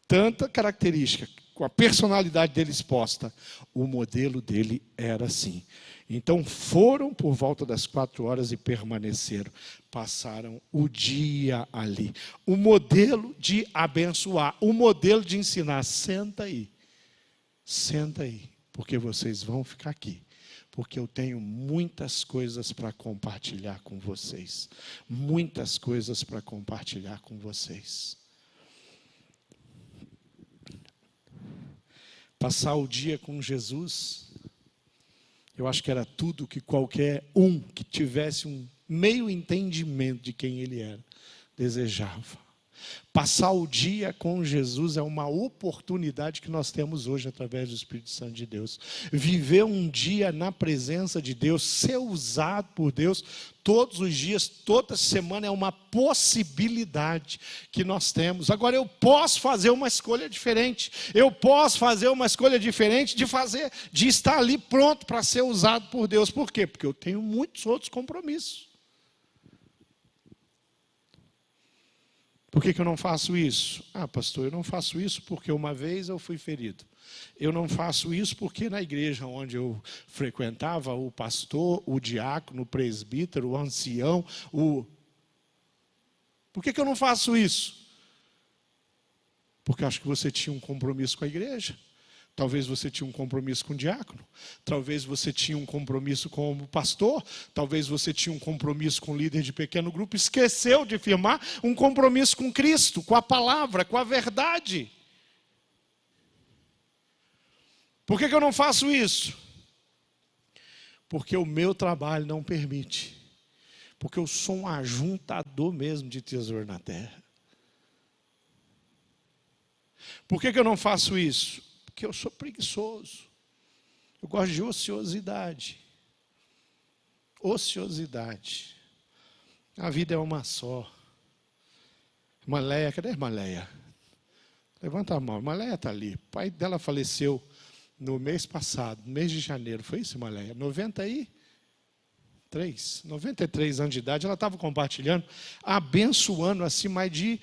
tanta característica, com a personalidade dele exposta, o modelo dele era assim. Então foram por volta das 4 horas e permaneceram. Passaram o dia ali. O modelo de abençoar, o modelo de ensinar. Senta aí, porque vocês vão ficar aqui. Porque eu tenho muitas coisas para compartilhar com vocês. Muitas coisas para compartilhar com vocês. Passar o dia com Jesus, eu acho que era tudo que qualquer um que tivesse um meio entendimento de quem ele era, desejava. Passar o dia com Jesus é uma oportunidade que nós temos hoje através do Espírito Santo de Deus. Viver um dia na presença de Deus, ser usado por Deus todos os dias, toda semana, é uma possibilidade que nós temos. Agora eu posso fazer uma escolha diferente. Eu posso fazer uma escolha diferente de estar ali pronto para ser usado por Deus. Por quê? Porque eu tenho muitos outros compromissos. Por que eu não faço isso? Ah, pastor, eu não faço isso porque uma vez eu fui ferido. Eu não faço isso porque na igreja onde eu frequentava, o pastor, o diácono, o presbítero, o ancião, Por que eu não faço isso? Porque eu acho que você tinha um compromisso com a igreja. Talvez você tinha um compromisso com o diácono. Talvez você tinha um compromisso com o pastor. Talvez você tinha um compromisso com o líder de pequeno grupo. Esqueceu de firmar um compromisso com Cristo, com a palavra, com a verdade. Por que eu não faço isso? Porque o meu trabalho não permite. Porque eu sou um ajuntador mesmo de tesouro na terra. Por que eu não faço isso? Porque eu sou preguiçoso. Eu gosto de ociosidade. Ociosidade. A vida é uma só. Maleia, cadê a Irmã? Levanta a mão. Maleia está ali. O pai dela faleceu no mês passado, no mês de janeiro. Foi isso, Maleia? 93 anos de idade. Ela estava compartilhando, abençoando assim, mais de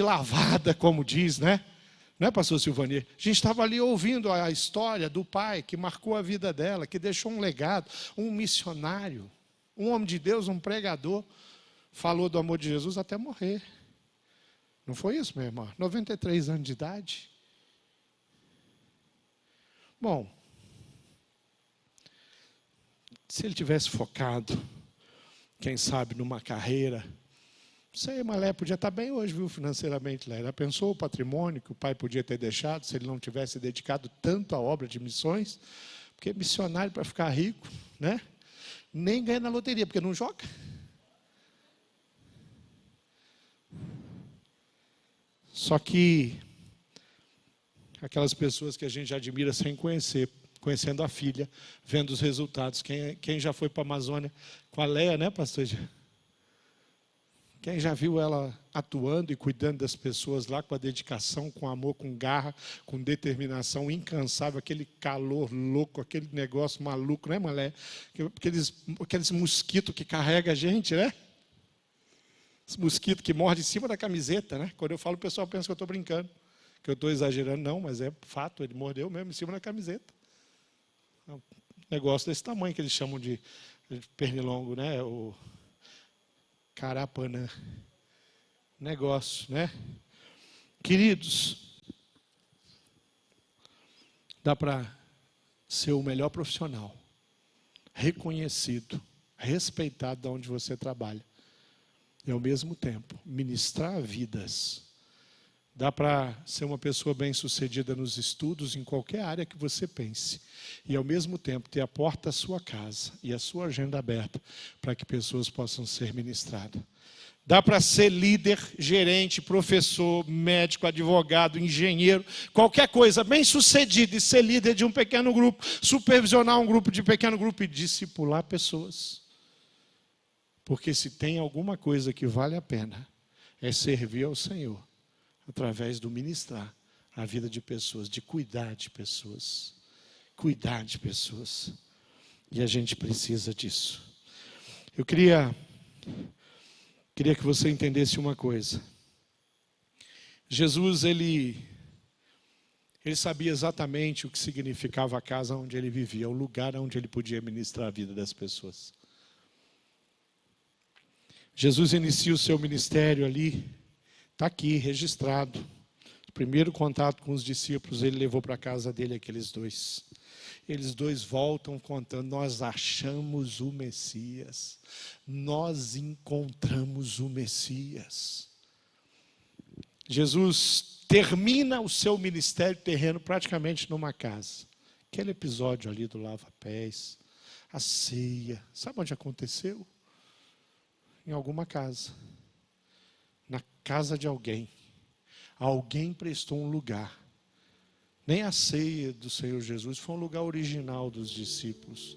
lavada, como diz, né? Não é, pastor Silvani? A gente estava ali ouvindo a história do pai que marcou a vida dela, que deixou um legado, um missionário, um homem de Deus, um pregador, falou do amor de Jesus até morrer. Não foi isso, minha irmã? 93 anos de idade. Bom, se ele tivesse focado, quem sabe, numa carreira, não sei, mas Lé podia estar bem hoje, viu, financeiramente. Lé. Já pensou o patrimônio que o pai podia ter deixado se ele não tivesse dedicado tanto à obra de missões? Porque missionário para ficar rico, né? Nem ganha na loteria, porque não joga. Só que aquelas pessoas que a gente admira sem conhecer, conhecendo a filha, vendo os resultados. Quem já foi para a Amazônia com a Leia, né, pastor? Quem já viu ela atuando e cuidando das pessoas lá com a dedicação, com amor, com garra, com determinação incansável, aquele calor louco, aquele negócio maluco, né, Malé? Aqueles mosquitos que carrega a gente, né? Esse mosquito que morde em cima da camiseta, né? Quando eu falo, o pessoal pensa que eu estou brincando, que eu estou exagerando. Não, mas é fato, ele mordeu mesmo em cima da camiseta. É um negócio desse tamanho que eles chamam de pernilongo, né? O Carapanã. Negócio, né? Queridos, dá para ser o melhor profissional, reconhecido, respeitado de onde você trabalha, e ao mesmo tempo ministrar vidas. Dá para ser uma pessoa bem-sucedida nos estudos, em qualquer área que você pense, e ao mesmo tempo ter a porta da sua casa e a sua agenda aberta para que pessoas possam ser ministradas. Dá para ser líder, gerente, professor, médico, advogado, engenheiro, qualquer coisa, bem-sucedido, e ser líder de um pequeno grupo, supervisionar um grupo de pequeno grupo e discipular pessoas. Porque se tem alguma coisa que vale a pena, é servir ao Senhor, através do ministrar a vida de pessoas, de cuidar de pessoas. Cuidar de pessoas. E a gente precisa disso. Eu queria que você entendesse uma coisa. Jesus, ele sabia exatamente o que significava a casa onde ele vivia, o lugar onde ele podia ministrar a vida das pessoas. Jesus inicia o seu ministério ali, está aqui, registrado. O primeiro contato com os discípulos, ele levou para a casa dele aqueles dois. Eles dois voltam contando, nós achamos o Messias. Nós encontramos o Messias. Jesus termina o seu ministério terreno praticamente numa casa. Aquele episódio ali do lava-pés, a ceia. Sabe onde aconteceu? Em alguma casa. Na casa de alguém. Alguém prestou um lugar. Nem a ceia do Senhor Jesus foi um lugar original dos discípulos.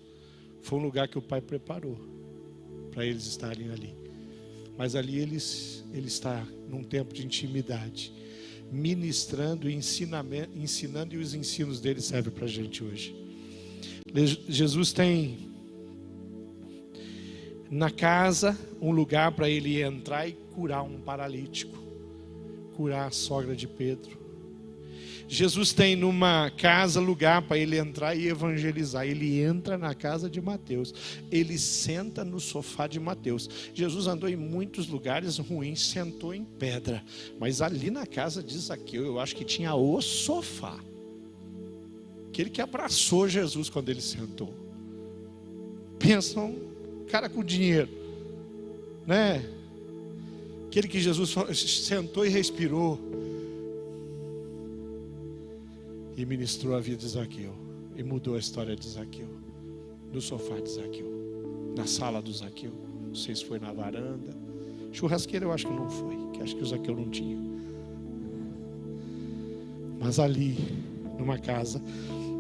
Foi um lugar que o Pai preparou para eles estarem ali. Mas ali ele está num tempo de intimidade, ministrando e ensinando, e os ensinos dele servem para a gente hoje. Jesus tem na casa um lugar para ele entrar e curar um paralítico, curar a sogra de Pedro. Jesus tem numa casa lugar para ele entrar e evangelizar. Ele entra na casa de Mateus, ele senta no sofá de Mateus. Jesus andou em muitos lugares ruins, sentou em pedra, mas ali na casa de Zaqueu, eu acho que tinha o sofá, aquele que abraçou Jesus quando ele sentou. Pensa, um cara com dinheiro, né? Aquele que Jesus sentou e respirou e ministrou a vida de Zaqueu e mudou a história de Zaqueu, no sofá de Zaqueu, na sala do Zaqueu. Não sei se foi na varanda, churrasqueira eu acho que não foi, que acho que o Zaqueu não tinha, mas ali numa casa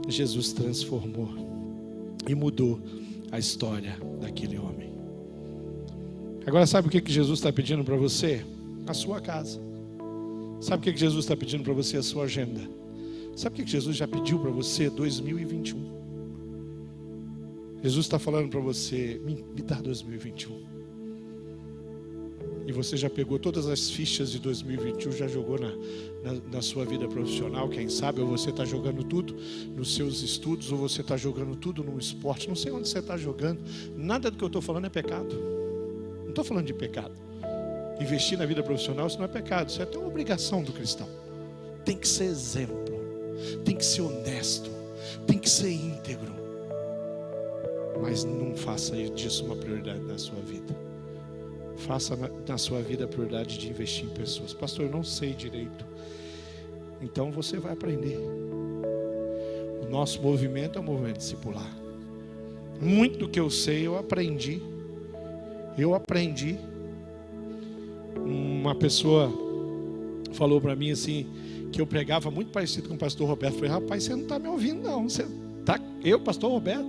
Jesus transformou e mudou a história daquele homem. Agora sabe o que Jesus está pedindo para você? A sua casa. Sabe o que Jesus está pedindo para você? A sua agenda. Sabe o que Jesus já pediu para você? 2021. Jesus está falando para você, me dá 2021. E você já pegou todas as fichas de 2021, já jogou na sua vida profissional, quem sabe, ou você está jogando tudo nos seus estudos, ou você está jogando tudo no esporte, não sei onde você está jogando. Nada do que eu estou falando é pecado. Não estou falando de pecado. Investir na vida profissional, isso não é pecado, isso é até uma obrigação do cristão. Tem que ser exemplo, tem que ser honesto, tem que ser íntegro. Mas não faça disso uma prioridade na sua vida. Faça na sua vida a prioridade de investir em pessoas. Pastor, eu não sei direito. Então você vai aprender. O nosso movimento é um movimento discipular. Muito do que eu sei eu aprendi. Uma pessoa falou para mim assim, que eu pregava muito parecido com o pastor Roberto. Eu falei, rapaz, você não está me ouvindo não. Você tá, eu, pastor Roberto?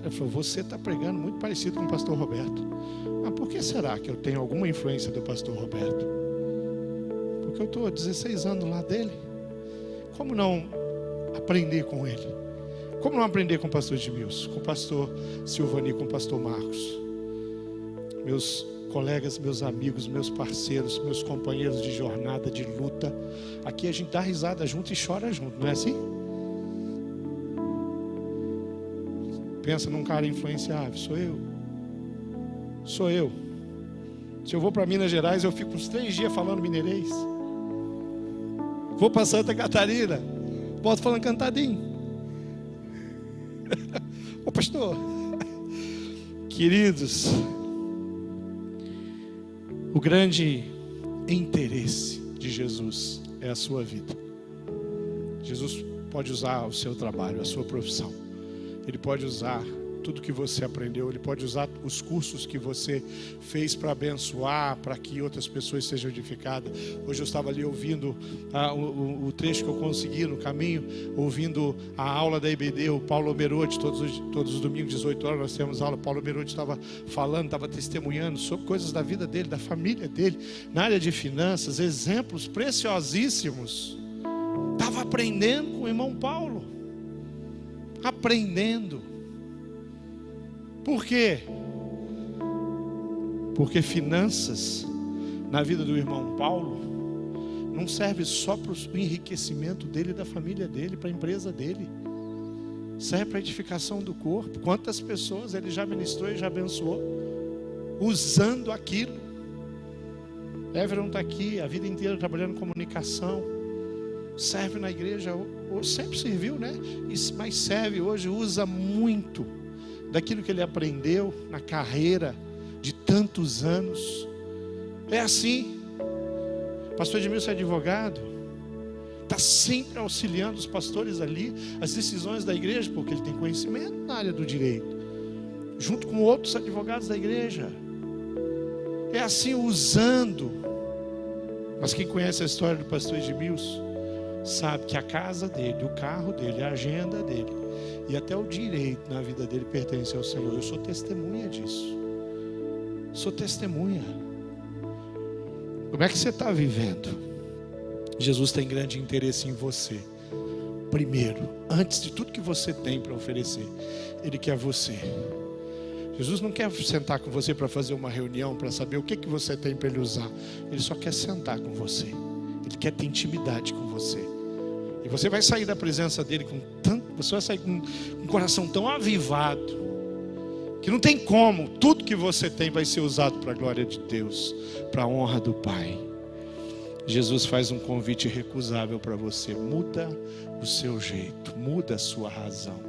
Ele falou, você está pregando muito parecido com o pastor Roberto. Mas por que será que eu tenho alguma influência do pastor Roberto? Porque eu estou há 16 anos lá dele. Como não aprender com ele? Como não aprender com o pastor Edmilson, com o pastor Silvani, com o pastor Marcos? Meus colegas, meus amigos, meus parceiros, meus companheiros de jornada, de luta. Aqui a gente dá risada junto e chora junto, não é assim? Pensa num cara influenciável, sou eu. Se eu vou para Minas Gerais, eu fico uns 3 dias falando mineirês. Vou para Santa Catarina, volto falando cantadinho. Ô pastor, queridos, o grande interesse de Jesus é a sua vida. Jesus pode usar o seu trabalho, a sua profissão. Ele pode usar tudo que você aprendeu. Ele pode usar os cursos que você fez para abençoar, para que outras pessoas sejam edificadas. Hoje eu estava ali ouvindo o trecho que eu consegui no caminho, ouvindo a aula da IBD, o Paulo Merotti, todos os domingos, 18 horas, nós temos aula. O Paulo Merotti estava falando, estava testemunhando sobre coisas da vida dele, da família dele, na área de finanças, exemplos preciosíssimos. Estava aprendendo com o irmão Paulo. Aprendendo. Por quê? Porque finanças, na vida do irmão Paulo, não serve só para o enriquecimento dele e da família dele, para a empresa dele. Serve para a edificação do corpo. Quantas pessoas ele já ministrou e já abençoou, usando aquilo. Everton está aqui, a vida inteira trabalhando em comunicação. Serve na igreja, sempre serviu, né? Mas serve hoje, usa muito daquilo que ele aprendeu na carreira de tantos anos. É assim. Pastor Edmilson é advogado, está sempre auxiliando os pastores ali, as decisões da igreja, porque ele tem conhecimento na área do direito, junto com outros advogados da igreja. É assim, usando. Mas quem conhece a história do pastor Edmilson sabe que a casa dele, o carro dele, a agenda dele e até o direito na vida dele pertence ao Senhor. Eu sou testemunha disso. Sou testemunha. Como é que você está vivendo? Jesus tem grande interesse em você. Primeiro, antes de tudo que você tem para oferecer, Ele quer você. Jesus não quer sentar com você para fazer uma reunião, para saber o que você tem para Ele usar. Ele só quer sentar com você. Ele quer ter intimidade com você. E você vai sair da presença dele você vai sair com um coração tão avivado, que não tem como. Tudo que você tem vai ser usado para a glória de Deus, para a honra do Pai. Jesus faz um convite irrecusável para você. Muda o seu jeito, muda a sua razão.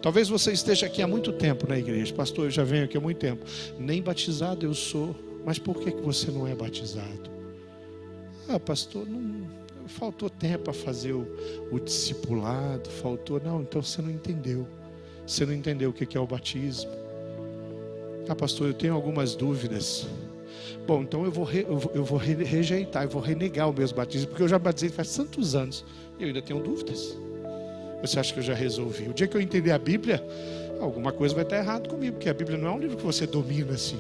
Talvez você esteja aqui há muito tempo na igreja. Pastor, eu já venho aqui há muito tempo. Nem batizado eu sou. Mas por que você não é batizado? Pastor, faltou tempo para fazer o discipulado, faltou. Não, então você não entendeu. Você não entendeu o que é o batismo. Pastor, eu tenho algumas dúvidas. Bom, então eu vou rejeitar, eu vou renegar o meu batismo, porque eu já batizei faz tantos anos e eu ainda tenho dúvidas. Você acha que eu já resolvi? O dia que eu entender a Bíblia, alguma coisa vai estar errado comigo, porque a Bíblia não é um livro que você domina assim.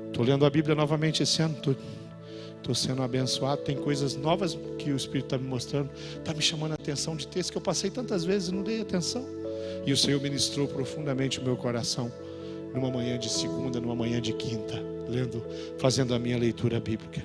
Estou lendo a Bíblia novamente esse ano, estou sendo abençoado. Tem coisas novas que o Espírito está me mostrando, está me chamando a atenção de textos que eu passei tantas vezes e não dei atenção. E o Senhor ministrou profundamente o meu coração numa manhã de segunda, numa manhã de quinta, fazendo a minha leitura bíblica.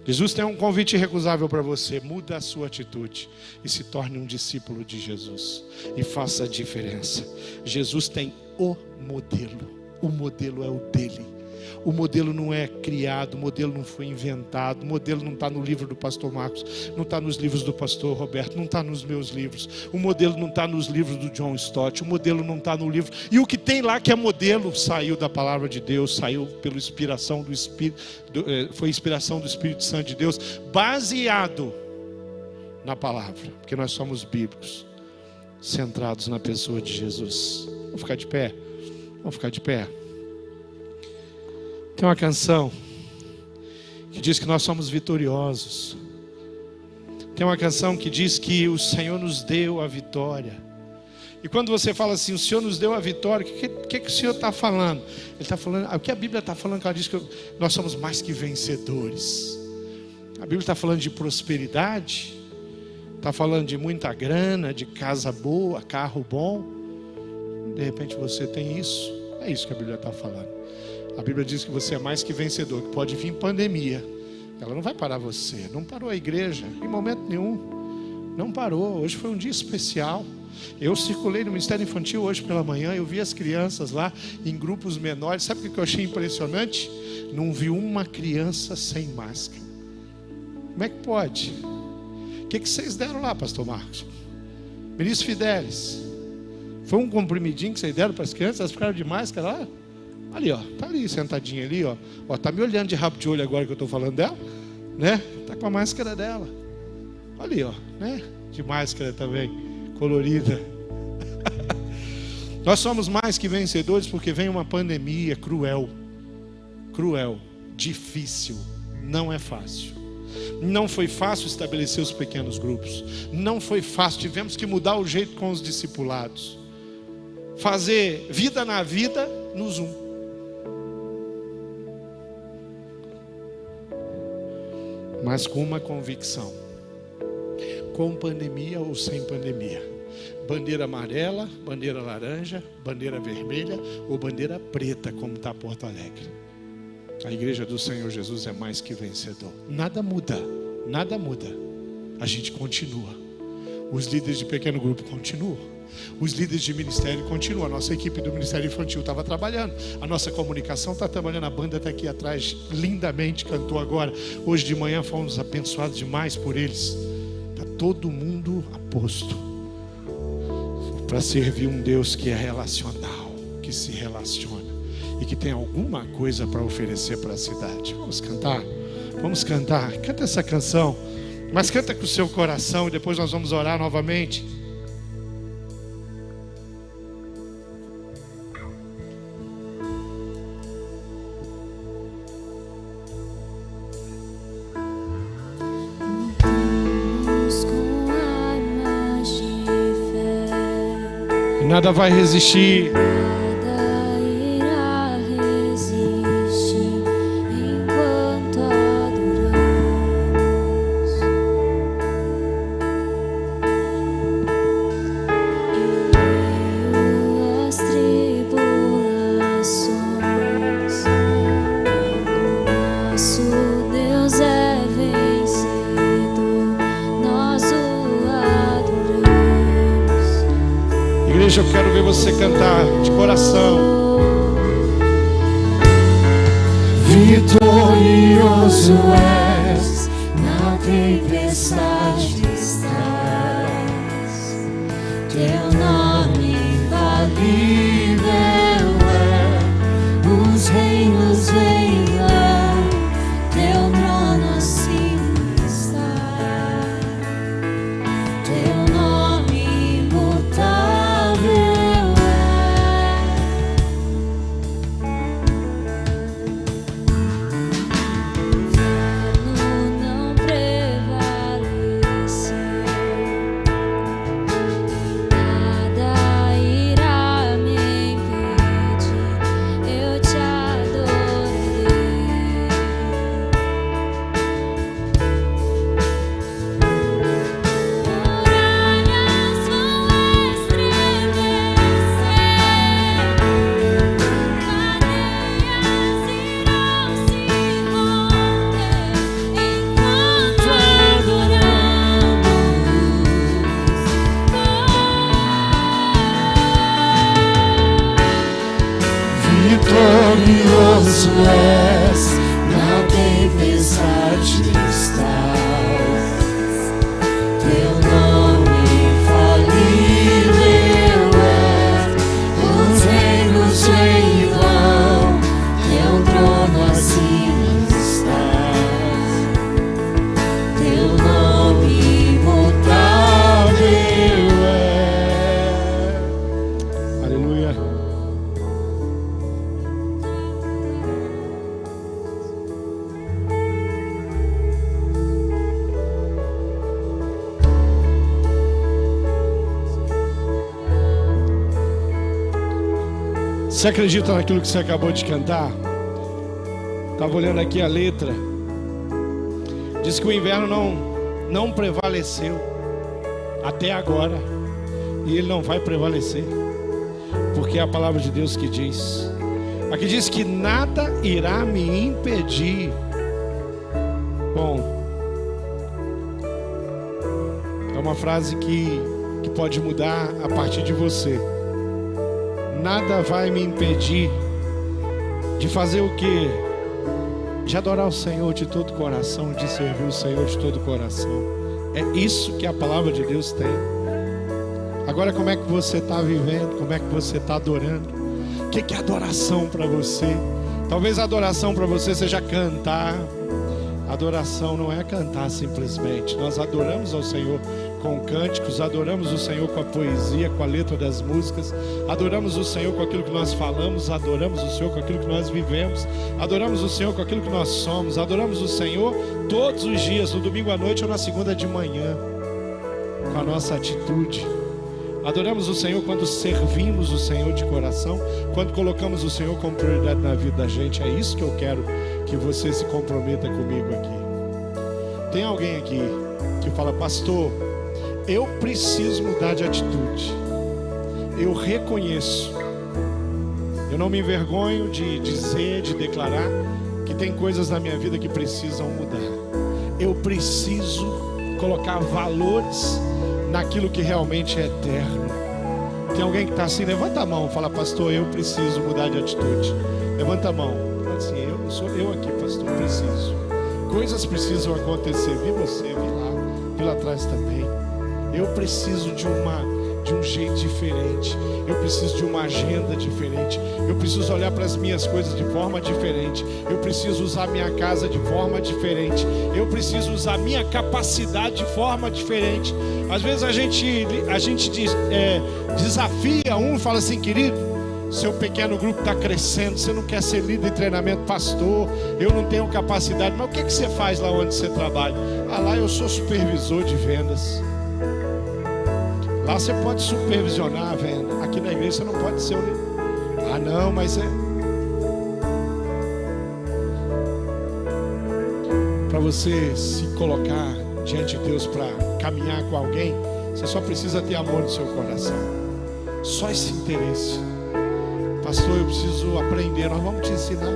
Jesus tem um convite irrecusável para você. Muda a sua atitude e se torne um discípulo de Jesus e faça a diferença. Jesus tem o modelo é o dele. O modelo não é criado, o modelo não foi inventado, o modelo não está no livro do pastor Marcos, não está nos livros do pastor Roberto, não está nos meus livros, o modelo não está nos livros do John Stott, o modelo não está no livro, e o que tem lá que é modelo saiu da palavra de Deus, saiu pela inspiração do Espírito, foi inspiração do Espírito Santo de Deus, baseado na palavra, porque nós somos bíblicos, centrados na pessoa de Jesus. Vamos ficar de pé? Vamos ficar de pé. Tem uma canção que diz que nós somos vitoriosos. Tem uma canção que diz que o Senhor nos deu a vitória. E quando você fala assim, o Senhor nos deu a vitória, o que o Senhor está falando? Ele está falando, o que a Bíblia está falando, que ela diz que nós somos mais que vencedores. A Bíblia está falando de prosperidade, está falando de muita grana, de casa boa, carro bom. De repente você tem isso. É isso que a Bíblia está falando. A Bíblia diz que você é mais que vencedor, que pode vir pandemia, ela não vai parar você. Não parou a igreja em momento nenhum. Não parou. Hoje foi um dia especial. Eu circulei no Ministério Infantil hoje pela manhã, eu vi as crianças lá em grupos menores. Sabe o que eu achei impressionante? Não vi uma criança sem máscara. Como é que pode? O que vocês deram lá, pastor Marcos? Ministro Fidelis, foi um comprimidinho que vocês deram para as crianças? Elas ficaram de máscara lá? Ali, ó, tá ali, sentadinha ali, ó. Ó, tá me olhando de rabo de olho agora que eu estou falando dela, né? Tá com a máscara dela. Ali, ó, né? De máscara também, colorida. Nós somos mais que vencedores porque vem uma pandemia cruel, difícil, não é fácil. Não foi fácil estabelecer os pequenos grupos. Não foi fácil, tivemos que mudar o jeito com os discipulados. Fazer vida na vida no Zoom. Mas com uma convicção. Com pandemia ou sem pandemia. Bandeira amarela, bandeira laranja, bandeira vermelha ou bandeira preta, como está Porto Alegre. A igreja do Senhor Jesus é mais que vencedor. Nada muda, nada muda. A gente continua. Os líderes de pequeno grupo continuam. Os líderes de ministério continuam. A nossa equipe do Ministério Infantil estava trabalhando. A nossa comunicação está trabalhando. A banda está aqui atrás, lindamente cantou agora. Hoje de manhã fomos abençoados demais por eles. Está todo mundo a posto para servir um Deus que é relacional, que se relaciona e que tem alguma coisa para oferecer para a cidade. Vamos cantar? Vamos cantar. Canta essa canção, mas canta com o seu coração e depois nós vamos orar novamente. Nada vai resistir. Nada irá resistir enquanto adoramos. Em meio às tribulações, o nosso Deus é vencido, nós o adoramos. Igreja, eu quero ver você cantar de coração. Vitorioso és, na tempestade estás. Teu nome infalível é, os reinos venham, teu trono acima está. Teu nome imutável. Não prevaleceu, nada irá me impedir, eu te adorarei. Muralhas vão estremecer, cadeias irão se romper enquanto adoramos. Vitorioso és, na tempestade estás. Teu nome infalível é, os reinos vêm e vão, teu trono acima estás. Teu nome imutável é. Aleluia. Você acredita naquilo que você acabou de cantar? Estava olhando aqui a letra. Diz que o inverno não prevaleceu até agora. E ele não vai prevalecer. Porque é a palavra de Deus que diz. Aqui diz que nada irá me impedir. Bom, é uma frase que pode mudar a partir de você. Nada vai me impedir de fazer o quê? de adorar o Senhor de todo o coração, de servir o Senhor de todo o coração. É isso que a palavra de Deus tem. Agora, como é que você está vivendo? Como é que você está adorando? O que é adoração para você? Talvez a adoração para você seja cantar. Adoração não é cantar simplesmente. Nós adoramos ao Senhor com cânticos, adoramos o Senhor com a poesia, com a letra das músicas, adoramos o Senhor com aquilo que nós falamos, adoramos o Senhor com aquilo que nós vivemos, adoramos o Senhor com aquilo que nós somos, adoramos o Senhor todos os dias, no domingo à noite ou na segunda de manhã, com a nossa atitude. Adoramos o Senhor quando servimos o Senhor de coração, quando colocamos o Senhor como prioridade na vida da gente. É isso que eu quero que você se comprometa comigo aqui. Tem alguém aqui que fala: pastor, eu preciso mudar de atitude. Eu reconheço, eu não me envergonho de dizer, de declarar que tem coisas na minha vida que precisam mudar. Eu preciso colocar valores naquilo que realmente é eterno. Tem alguém que está assim? Levanta a mão, fala: pastor, eu preciso mudar de atitude. Levanta a mão. Assim, sou eu aqui, pastor, preciso. Coisas precisam acontecer. Vi você, vi lá atrás também. Eu preciso de um jeito diferente. Eu preciso de uma agenda diferente. Eu preciso olhar para as minhas coisas de forma diferente. Eu preciso usar minha casa de forma diferente. Eu preciso usar minha capacidade de forma diferente. Às vezes a gente desafia um e fala assim: querido, seu pequeno grupo está crescendo, você não quer ser líder de treinamento, pastor, eu não tenho capacidade. Mas o que você faz lá onde você trabalha? Ah, lá eu sou supervisor de vendas. Lá você pode supervisionar a venda. Aqui na igreja você não pode ser um... Ah, não, mas é... Para você se colocar diante de Deus para caminhar com alguém, você só precisa ter amor no seu coração. Só esse interesse. Pastor, eu preciso aprender. Nós vamos te ensinar.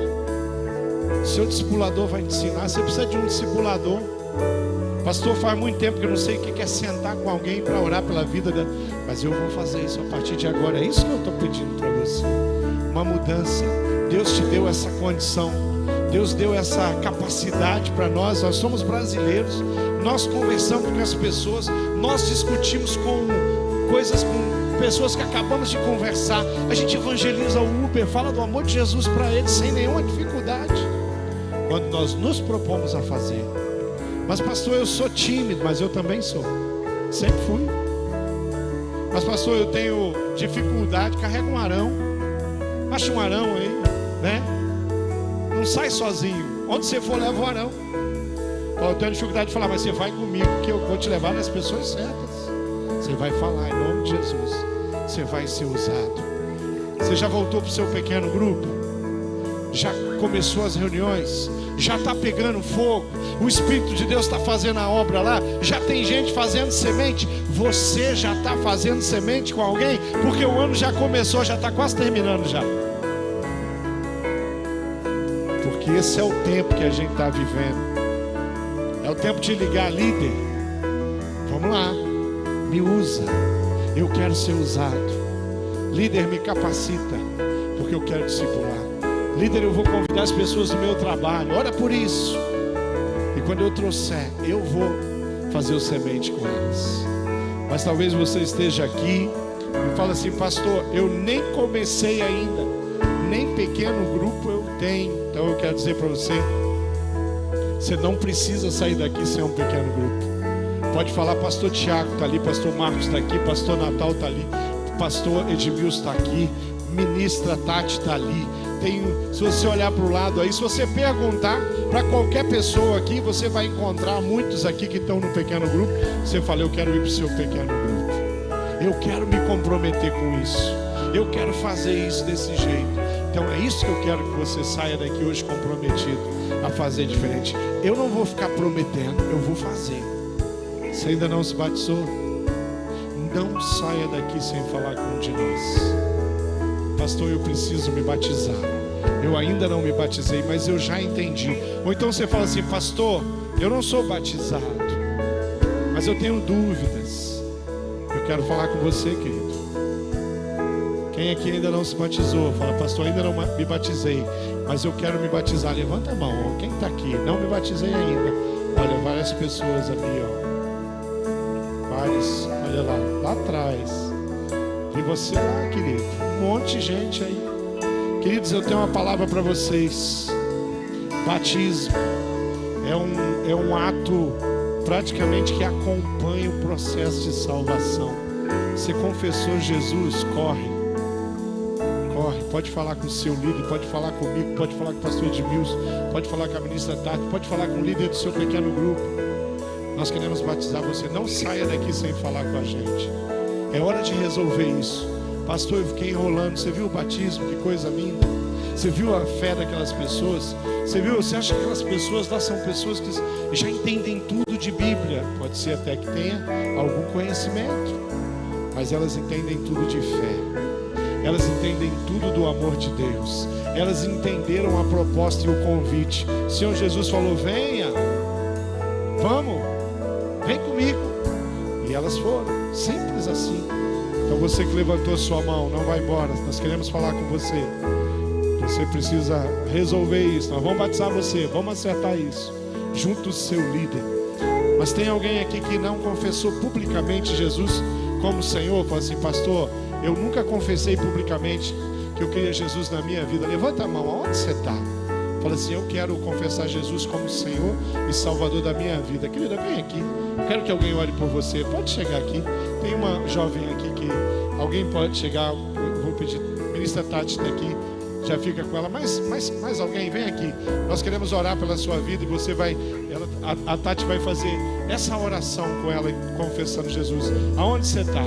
Seu discipulador vai te ensinar. Você precisa de um discipulador. Pastor, faz muito tempo que eu não sei o que é sentar com alguém para orar pela vida dela. Mas eu vou fazer isso a partir de agora. É isso que eu estou pedindo para você. Uma mudança. Deus te deu essa condição. Deus deu essa capacidade para nós. Nós somos brasileiros. Nós conversamos com as pessoas. Nós discutimos com pessoas que acabamos de conversar. A gente evangeliza o Uber, fala do amor de Jesus para eles sem nenhuma dificuldade, quando nós nos propomos a fazer. Mas pastor, eu sou tímido. Mas eu também sou, sempre fui. Mas pastor, eu tenho dificuldade, carrega um arão. Acha um arão aí, né? Não sai sozinho. Onde você for, leva o arão. Eu tenho dificuldade de falar: mas você vai comigo, que eu vou te levar nas pessoas certas. Você vai falar em nome de Jesus. Você vai ser usado. Você já voltou para o seu pequeno grupo? Já começou as reuniões? Já está pegando fogo? O Espírito de Deus está fazendo a obra lá? Já tem gente fazendo semente? Você já está fazendo semente com alguém? Porque o ano já começou, já está quase terminando já. Porque esse é o tempo que a gente está vivendo. É o tempo de ligar: líder, vamos lá, me usa, eu quero ser usado. Líder, me capacita, porque eu quero discipular. Líder, eu vou convidar as pessoas do meu trabalho, ora por isso. E quando eu trouxer, eu vou fazer o semente com elas. Mas talvez você esteja aqui e fala assim: pastor, eu nem comecei ainda, nem pequeno grupo eu tenho. Então eu quero dizer para você: você não precisa sair daqui sem um pequeno grupo. Pode falar: pastor Tiago está ali, pastor Marcos está aqui, pastor Natal está ali, pastor Edmilson está aqui, ministra Tati está ali. Se você olhar para o lado aí, se você perguntar para qualquer pessoa aqui, você vai encontrar muitos aqui que estão no pequeno grupo. Você fala: eu quero ir para o seu pequeno grupo, eu quero me comprometer com isso, eu quero fazer isso desse jeito. Então é isso que eu quero que você saia daqui hoje comprometido a fazer diferente. Eu não vou ficar prometendo, eu vou fazer. Você ainda não se batizou? Não saia daqui sem falar com um de nós. Pastor, eu preciso me batizar. Eu ainda não me batizei, mas eu já entendi. Ou então você fala assim: pastor, eu não sou batizado, mas eu tenho dúvidas. Eu quero falar com você, querido. Quem aqui ainda não se batizou? Fala, pastor, ainda não me batizei, mas eu quero me batizar. Levanta a mão. Quem está aqui? Não me batizei ainda. Olha, várias pessoas ali, ó. Vários, olha lá atrás. E você lá, querido. Um monte de gente aí. Queridos, eu tenho uma palavra para vocês. Batismo é um ato praticamente que acompanha o processo de salvação. Você confessou Jesus, corre. Pode falar com o seu líder, pode falar comigo, pode falar com o pastor Edmilson, pode falar com a ministra Tati, pode falar com o líder do seu pequeno grupo. Nós queremos batizar você. Não saia daqui sem falar com a gente. É hora de resolver isso. Pastor, eu fiquei enrolando. Você viu o batismo? Que coisa linda. Você viu a fé daquelas pessoas? Você acha que aquelas pessoas lá são pessoas que já entendem tudo de Bíblia? Pode ser até que tenha algum conhecimento, mas elas entendem tudo de fé. Elas entendem tudo do amor de Deus. Elas entenderam a proposta e o convite. O Senhor Jesus falou, venha, vamos, vem comigo. E elas foram, simples assim. Então você que levantou sua mão, não vai embora. Nós queremos falar com você. Você precisa resolver isso. Nós vamos batizar você, vamos acertar isso junto do seu líder. Mas tem alguém aqui que não confessou publicamente Jesus como Senhor? Fala assim, pastor, eu nunca confessei publicamente que eu queria Jesus na minha vida. Levanta a mão, aonde você está? Fala assim, eu quero confessar Jesus como Senhor e Salvador da minha vida. Querida, vem aqui. Eu quero que alguém ore por você. Pode chegar aqui. Tem uma jovem aqui que alguém pode chegar. Eu vou pedir, ministra Tati está aqui. Já fica com ela, mais alguém, vem aqui. Nós queremos orar pela sua vida e você vai, a Tati vai fazer essa oração com ela, confessando Jesus. Aonde você está?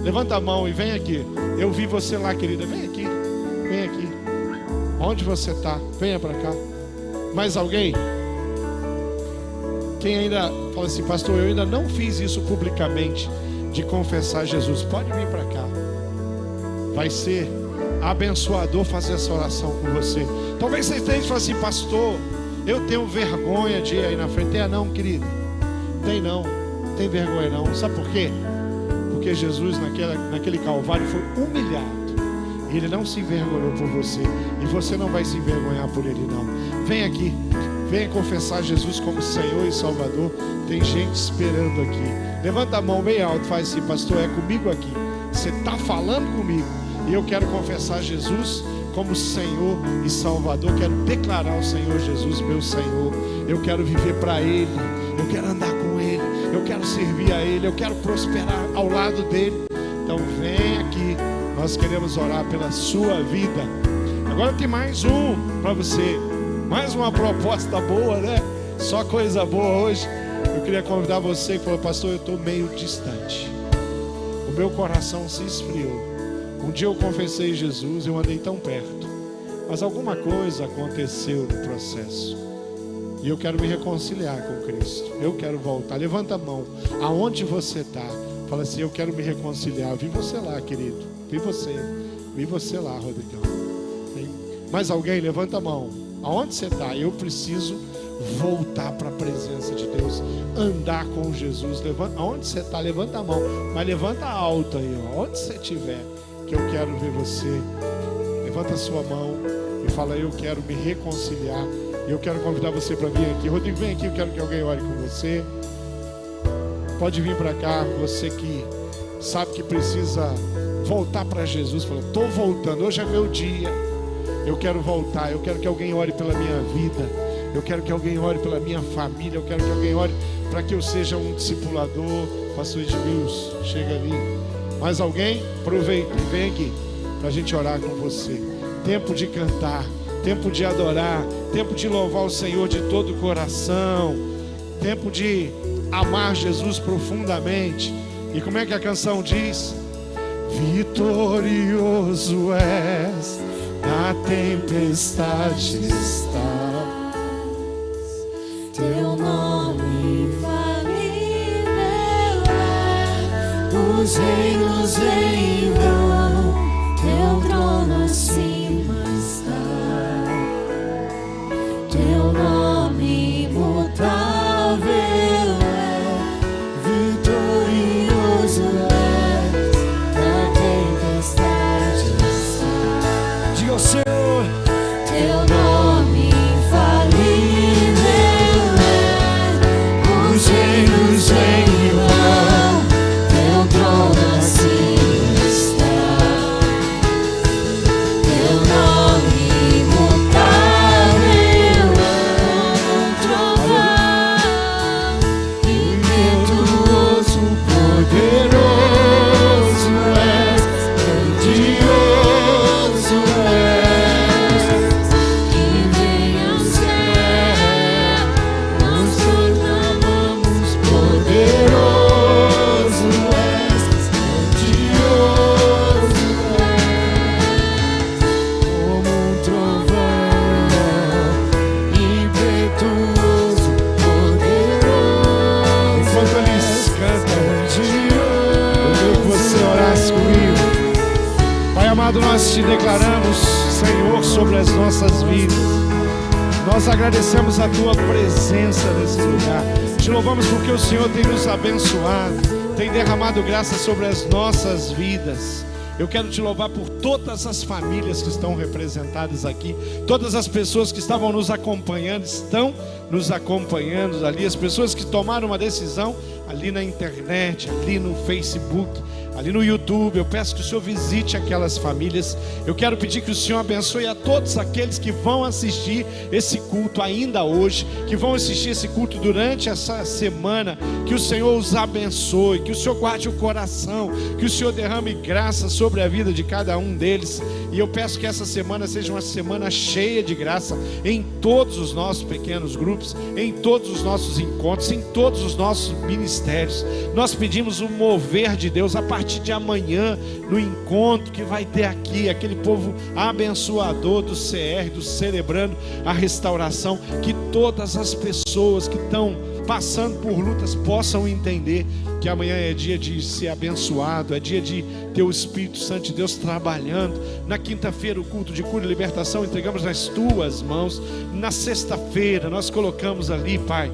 Levanta a mão e vem aqui. Eu vi você lá, querida, vem aqui, vem aqui. Onde você está? Venha para cá. Mais alguém? Quem ainda fala assim, pastor, eu ainda não fiz isso publicamente, de confessar Jesus, pode vir para cá. Vai ser abençoador fazer essa oração com você. Talvez você esteja falando assim, pastor, eu tenho vergonha de ir aí na frente. Não, querido, não tem vergonha não. Sabe por quê? Porque Jesus naquele Calvário foi humilhado. E Ele não se envergonhou por você. E você não vai se envergonhar por Ele não. Vem aqui, venha confessar Jesus como Senhor e Salvador. Tem gente esperando aqui. Levanta a mão bem alto, faz assim, pastor, é comigo aqui. Você está falando comigo. E eu quero confessar Jesus como Senhor e Salvador. Quero declarar o Senhor Jesus meu Senhor. Eu quero viver para Ele. Eu quero andar com Ele. Eu quero servir a Ele. Eu quero prosperar ao lado dEle. Então vem aqui. Nós queremos orar pela sua vida. Agora tem mais um para você. Mais uma proposta boa, né? Só coisa boa hoje. Eu queria convidar você que falou, pastor, eu estou meio distante. O meu coração se esfriou. Um dia eu confessei Jesus, eu andei tão perto, mas alguma coisa aconteceu no processo. E eu quero me reconciliar com Cristo. Eu quero voltar. Levanta a mão. Aonde você está? Fala assim, eu quero me reconciliar. Vi você lá, querido. Vi você lá, Rodrigão. Mais alguém? Levanta a mão. Aonde você está? Eu preciso voltar para a presença de Deus. Andar com Jesus. Aonde você está? Levanta a mão. Mas levanta alto aí, ó. Onde você estiver, que eu quero ver você. Levanta a sua mão e fala, eu quero me reconciliar. E eu quero convidar você para vir aqui. Rodrigo, vem aqui, eu quero que alguém ore com você. Pode vir para cá, você que sabe que precisa voltar para Jesus. Fala, estou voltando, hoje é meu dia. Eu quero voltar, eu quero que alguém ore pela minha vida. Eu quero que alguém ore pela minha família. Eu quero que alguém ore para que eu seja um discipulador. Pastor Edmilson, chega ali. Mais alguém? Aproveita e vem aqui para a gente orar com você. Tempo de cantar, tempo de adorar, tempo de louvar o Senhor de todo o coração, tempo de amar Jesus profundamente. E como é que a canção diz? Vitorioso és, na tempestade estás, teu nome infalível é, os reinos vêm e vão, teu trono acima está, teu nome imutável é, vitorioso és, na tempestade Obrigado, nós te declaramos, Senhor, sobre as nossas vidas. Nós agradecemos a tua presença nesse lugar. Te louvamos porque o Senhor tem nos abençoado, tem derramado graça sobre as nossas vidas. Eu quero te louvar por todas as famílias que estão representadas aqui, todas as pessoas que estavam nos acompanhando, estão nos acompanhando ali, as pessoas que tomaram uma decisão ali na internet, ali no Facebook, ali no YouTube. Eu peço que o Senhor visite aquelas famílias. Eu quero pedir que o Senhor abençoe a todos aqueles que vão assistir esse culto ainda hoje, que vão assistir esse culto durante essa semana. Que o Senhor os abençoe, que o Senhor guarde o coração, que o Senhor derrame graça sobre a vida de cada um deles. E eu peço que essa semana seja uma semana cheia de graça em todos os nossos pequenos grupos, em todos os nossos encontros, em todos os nossos ministérios. Nós pedimos o mover de Deus a partir de amanhã, no encontro que vai ter aqui, aquele povo abençoador do CR, do Celebrando a Restauração. Que todas as pessoas que estão passando por lutas possam entender que amanhã é dia de ser abençoado, é dia de ter o Espírito Santo de Deus trabalhando. Na quinta-feira, o culto de cura e libertação entregamos nas tuas mãos. Na sexta-feira nós colocamos ali, Pai,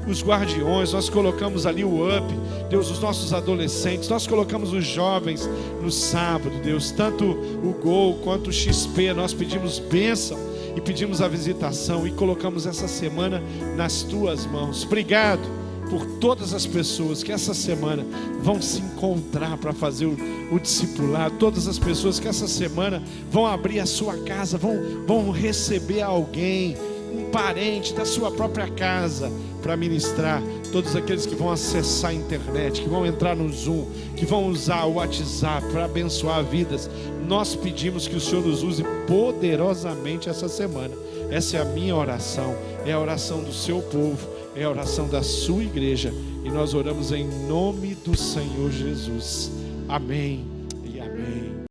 os guardiões, nós colocamos ali o UP, Deus, os nossos adolescentes, nós colocamos os jovens no sábado, Deus, tanto o Gol quanto o XP, nós pedimos bênção e pedimos a visitação e colocamos essa semana nas tuas mãos. Obrigado por todas as pessoas que essa semana vão se encontrar para fazer o discipulado, todas as pessoas que essa semana vão abrir a sua casa, vão receber alguém, um parente da sua própria casa para ministrar. Todos aqueles que vão acessar a internet, que vão entrar no Zoom, que vão usar o WhatsApp para abençoar vidas, nós pedimos que o Senhor nos use poderosamente essa semana. Essa é a minha oração, é a oração do seu povo, é a oração da sua igreja, e nós oramos em nome do Senhor Jesus. Amém.